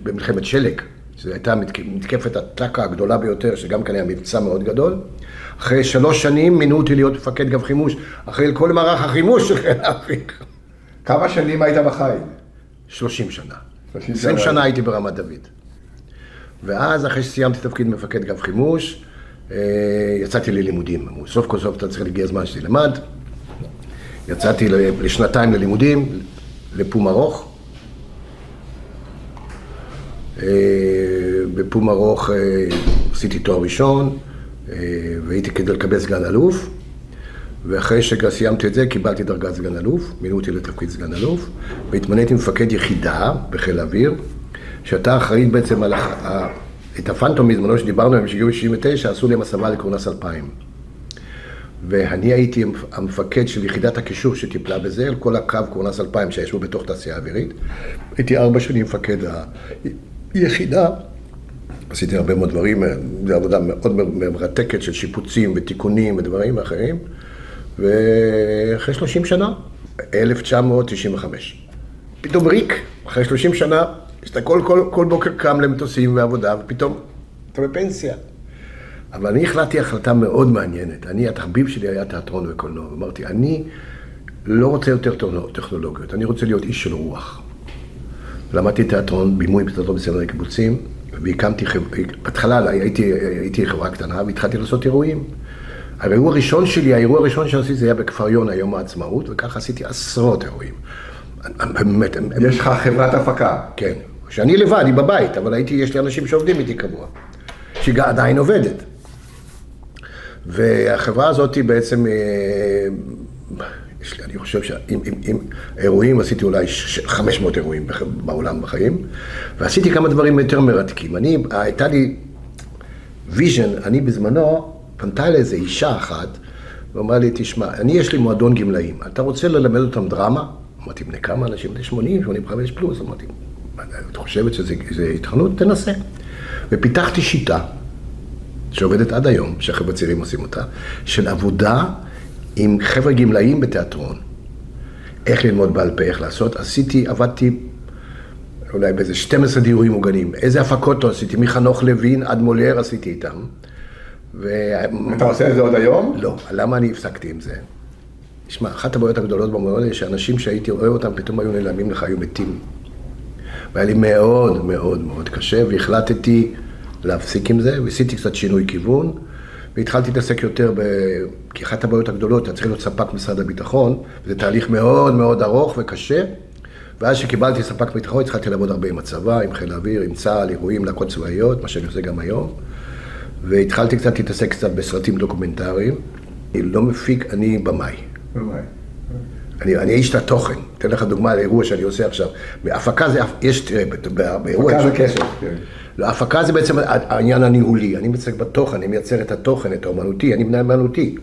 במלחמת שלג, שזו הייתה מתקפת הטקה הגדולה ביותר, שגם כאן היה מבצע מאוד גדול. אחרי 3 שנים מינו אותי להיות מפקד גב חימוש, אחרי כל מערך החימוש של חיל האוויר. כמה שנים היית בחיל? 30 שנה. 20 שנה הייתי ברמת דוד. ואז אחרי שסיימתי תפקיד מפקד גב חימוש, יצאתי ללימודים. סוף כל סוף אתה צריך להגיע הזמן שלי למד. יצאתי לשנתיים ללימודים, לפום ארוך. בפום ארוך עשיתי תואר ראשון, והייתי כדי לקבל סגן אלוף. ואחרי שסיימתי את זה, קיבלתי דרגת סגן אלוף, מינו אותי לתפקיד סגן אלוף, והתמניתי מפקד יחידה בחיל האוויר, שהייתה אחראית בעצם על את הפנטום מזמנו שדיברנו עליהם, שהגיעו 69, עשו להם הסבה לקורנס 2000. ואני הייתי המפקד של יחידת הקישור שטיפלה בזה, על כל הקו קורנס 2000 שישבו בתוך תעשייה האווירית. הייתי 4 שנים מפקד היחידה. עשיתי הרבה מאוד דברים, זו עבודה מאוד מרתקת של שיפוצים ותיקונים ודברים אחרים. ואחרי 30 שנה, 1995. פתאום ריק, אחרי 30 שנה, שאתה כל בוקר קם למטוסים ועבודה, ופתאום אתה בפנסיה. אבל אני החלטתי החלטה מאוד מעניינת. התחביב שלי היה תיאטרון וקולנוע. אמרתי, אני לא רוצה יותר טכנולוגיות, אני רוצה להיות איש של רוח. למדתי תיאטרון, בימוי בתיאטרון בסמינר קיבוצים, והקמתי, בהתחלה הייתי חברה קטנה, והתחלתי לעשות אירועים. האירוע הראשון שעשיתי זה היה בכפר יונה, יום העצמאות, וככה עשיתי 10 אירועים. באמת, יש לך חברת הפקה. כן, שאני לבד, אני בבית, אבל יש לי אנשים שעובדים איתי קבוע, שעדיין עובדת. והחברה הזאת היא בעצם, אני חושב שעם אירועים עשיתי אולי 500 אירועים בעולם בחיים, ועשיתי כמה דברים יותר מרתקים. הייתה לי ויז'ן, אני בזמנו פנתה לאיזו אישה אחת, ואומרה לי, תשמע, יש לי מועדון גמלאים, אתה רוצה ללמד אותם דרמה? אמרתי, בני כמה אנשים? 80, 85 פלוס. אמרתי, את חושבת שזה התחנות? תנסה. ופיתחתי שיטה, שעובדת עד היום, שהחבר'ה צעירים עושים אותה, של עבודה עם חבר'ה גמלאים בתיאטרון. איך ללמוד בעל פה, איך לעשות. עבדתי אולי באיזה 12 דיורים מוגנים. איזה הפקות עשיתי, מחנוך לוין עד מולייר עשיתי איתם. אתה עושה את זה עוד היום? לא, למה אני הפסקתי עם זה? תשמע, אחת הבעיות הגדולות במובן הזה, שאנשים שהייתי רואה אותם פתאום היו נעלמים לך, היו מתים. והיה לי מאוד מאוד מאוד קשה, והחלטתי להפסיק עם זה, ועשיתי קצת שינוי כיוון, והתחלתי להתעסק יותר כי אחת הבעיות הגדולות, אתה צריך להיות ספק משרד הביטחון, וזה תהליך מאוד מאוד ארוך וקשה, ואז שקיבלתי ספק ביטחון, התחלתי לעבוד הרבה עם הצבא, עם חיל האוויר, עם צה"ל, אירועים, להקות צבאיות, מה שאני עושה גם היום, והתחלתי קצת להתעסק קצת בסרטים דוקומנטריים. אני לא מפיק, אני במאי. אני איש את התוכן. אתן לך דוגמה לאירוע שאני עושה עכשיו. בהפקה זה, יש, באירוע... הפקה זה כסף, כן. לא, ההפקה זה בעצם העניין הניהולי. אני מתעסק בתוכן, אני מייצר את התוכן, את האומנותי, אני מנהל אומנותי.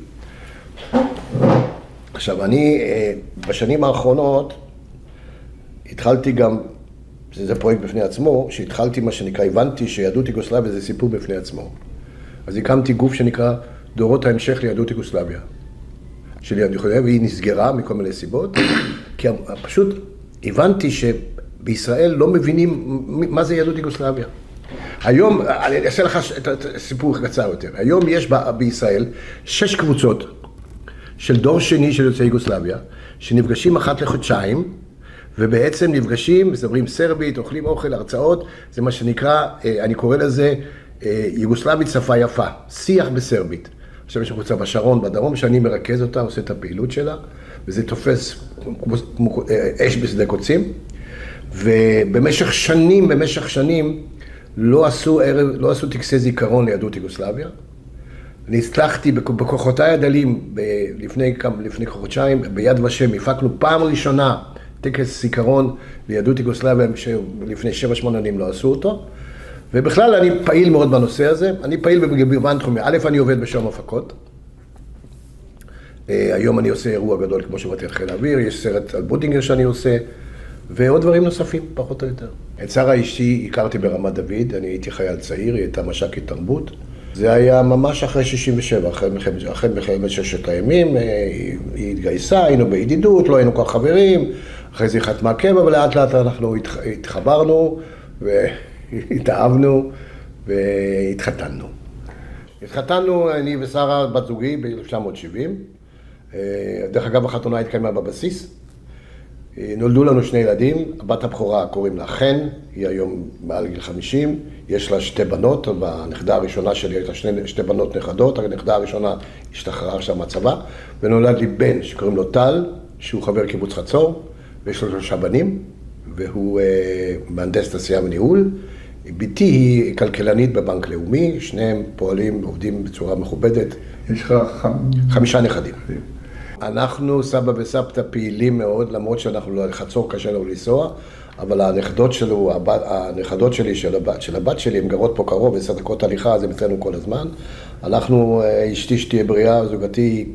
עכשיו, אני בשנים האחרונות התחלתי גם, זה פרויקט בפני עצמו, שהתחלתי מה שנקרא, הבנתי שיהדות יוגוסלביה זה סיפור בפני עצמו. אז הקמתי גוף שנקרא דורות ההמשך ליהדות יוגוסלביה. והיא נסגרה מכל מיני סיבות, כי פשוט הבנתי שבישראל לא מבינים מה זה יהדות יוגוסלביה. היום, אני אעשה לך סיפור קצר יותר, היום יש בישראל 6 קבוצות של דור שני של יוצאי יוגוסלביה, שנפגשים אחת לחודשיים, ובעצם נפגשים, מדברים סרבית, אוכלים אוכל, הרצאות, זה מה שנקרא, אני קורא לזה יוגוסלבית שפה יפה, שיח בסרבית. עכשיו יש קבוצה בשרון, בדרום, שאני מרכז אותה, עושה את הפעילות שלה, וזה תופס כמו אש בשדה קוצים, ובמשך שנים לא עשו טקסי זיכרון ליהדות יוגוסלביה. אני הצלחתי בכוחותיי הדלים, לפני חודשיים, ביד ושם, הפקנו פעם ראשונה טקס זיכרון ליהדות יוגוסלביה, שלפני 7-8 שנים לא עשו אותו, ובכלל אני פעיל מאוד בנושא הזה, אני פעיל במגוון תחומי. א', אני עובד בשם הפקות. היום אני עושה אירוע גדול כמו שבאתי על חיל האוויר, יש סרט על בוטינגר שאני עושה, ועוד דברים נוספים, פחות או יותר. את שרה אשתי הכרתי ברמת דוד, אני הייתי חייל צעיר, היא הייתה מש"קית תרבות. זה היה ממש אחרי 67, אחרי מלחמת ששת הימים, היא התגייסה, היינו בידידות, לא היינו כל חברים, אחרי זה חתמה קבע, ולאט לאט אנחנו התחברנו, התאהבנו והתחתנו. התחתנו, אני ושרה, בת זוגי, ב-1970. דרך אגב, החתונה התקיימה בבסיס. נולדו לנו 2 ילדים, הבת הבכורה קוראים לה חן, היא היום מעל גיל 50. יש לה 2 בנות, והנכדה הראשונה שלי הייתה 2 בנות נכדות, הנכדה הראשונה השתחררה עכשיו מהצבא, ונולד לי בן שקוראים לו טל, שהוא חבר קיבוץ חצור, ויש לו 3 בנים, והוא מהנדס תעשייה וניהול. ביתי היא כלכלנית בבנק לאומי, שניהם פועלים ועובדים בצורה מכובדת. יש לך 5 נכדים. אנחנו, סבא וסבתא, פעילים מאוד, למרות שאנחנו לא חצור קשה לנו לנסוע, אבל הנכדות שלי, של הבת שלי, הן גרות פה קרוב, 10 דקות הליכה, אז הם אצלנו כל הזמן. אנחנו, אשתי שתהיה בריאה, זוגתי,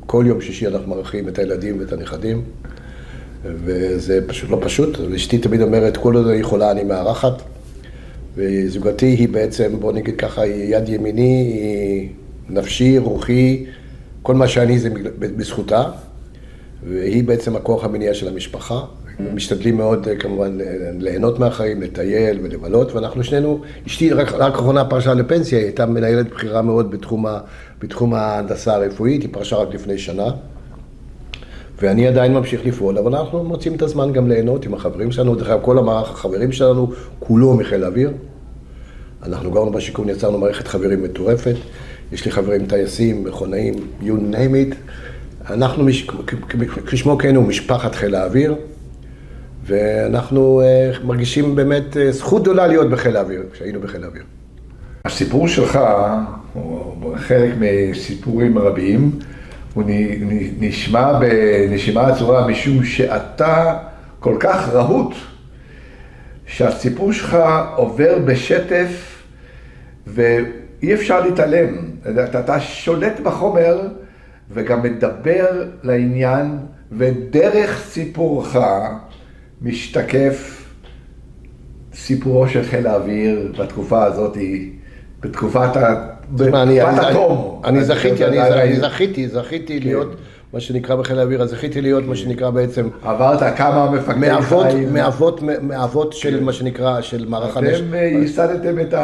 כל יום שישי אנחנו מארחים את הילדים ואת הנכדים. וזה פשוט לא פשוט, ואשתי תמיד אומרת, כל עוד אני יכולה אני מארחת, וזוגתי היא בעצם, בוא נגיד ככה, היא יד ימיני, היא נפשי, רוחי, כל מה שאני זה בזכותה, והיא בעצם הכוח המניע של המשפחה. משתדלים מאוד כמובן ליהנות מהחיים, לטייל ולבלות, ואנחנו שנינו, אשתי רק אחרונה פרשה לפנסיה, היא הייתה מנהלת בחירה מאוד בתחום ההנדסה הרפואית, היא פרשה רק לפני שנה. ואני עדיין ממשיך לפעול, אבל אנחנו מוצאים את הזמן גם ליהנות עם החברים שלנו. דרך אגב, כל המערך החברים שלנו, כולו מחיל האוויר. אנחנו גרנו בשיכון, יצרנו מערכת חברים מטורפת. יש לי חברים טייסים, מכונאים, you name it. אנחנו, כשמו כן הוא, משפחת חיל האוויר, ואנחנו מרגישים באמת זכות גדולה להיות בחיל האוויר, כשהיינו בחיל האוויר. הסיפור שלך, הוא חלק מסיפורים רבים, הוא נשמע בנשימה עצורה משום שאתה כל כך רהוט, שהסיפור שלך עובר בשטף ואי אפשר להתעלם. אתה שולט בחומר וגם מדבר לעניין, ודרך סיפורך משתקף סיפורו של חיל האוויר בתקופה הזאת, בתקופת התום. אני זכיתי להיות מה שנקרא בחיל האוויר, אז זכיתי להיות מה שנקרא בעצם... עברת כמה מפקדי חיים. מאבות של מה שנקרא, של מערך הנשק. אתם ייסדתם את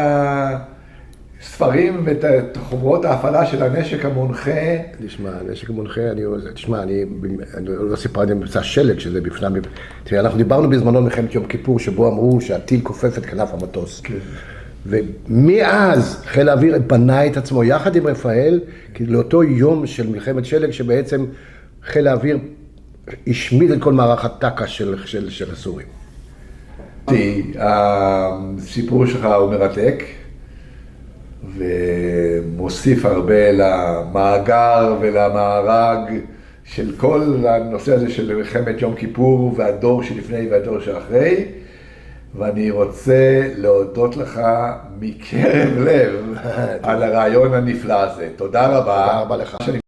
הספרים ואת חומרות ההפעלה של הנשק המונחה. תשמע, הנשק המונחה, אני לא סיפרתי במבצע שלג, שזה בפני... תראה, אנחנו דיברנו בזמנו מלחמת יום כיפור, שבו אמרו שהטיל כופף את כנף המטוס. ומאז חיל האוויר בנה את עצמו יחד עם רפאל, לאותו יום של מלחמת שלג, שבעצם חיל האוויר השמיד את כל מערך הטק"א של הסורים. הסיפור שלך הוא מרתק, ומוסיף הרבה למאגר ולמארג של כל הנושא הזה של מלחמת יום כיפור, והדור שלפני והדור שאחרי, ואני רוצה להודות לך מקרב לב על הרעיון הנפלא הזה. תודה רבה. תודה רבה לך.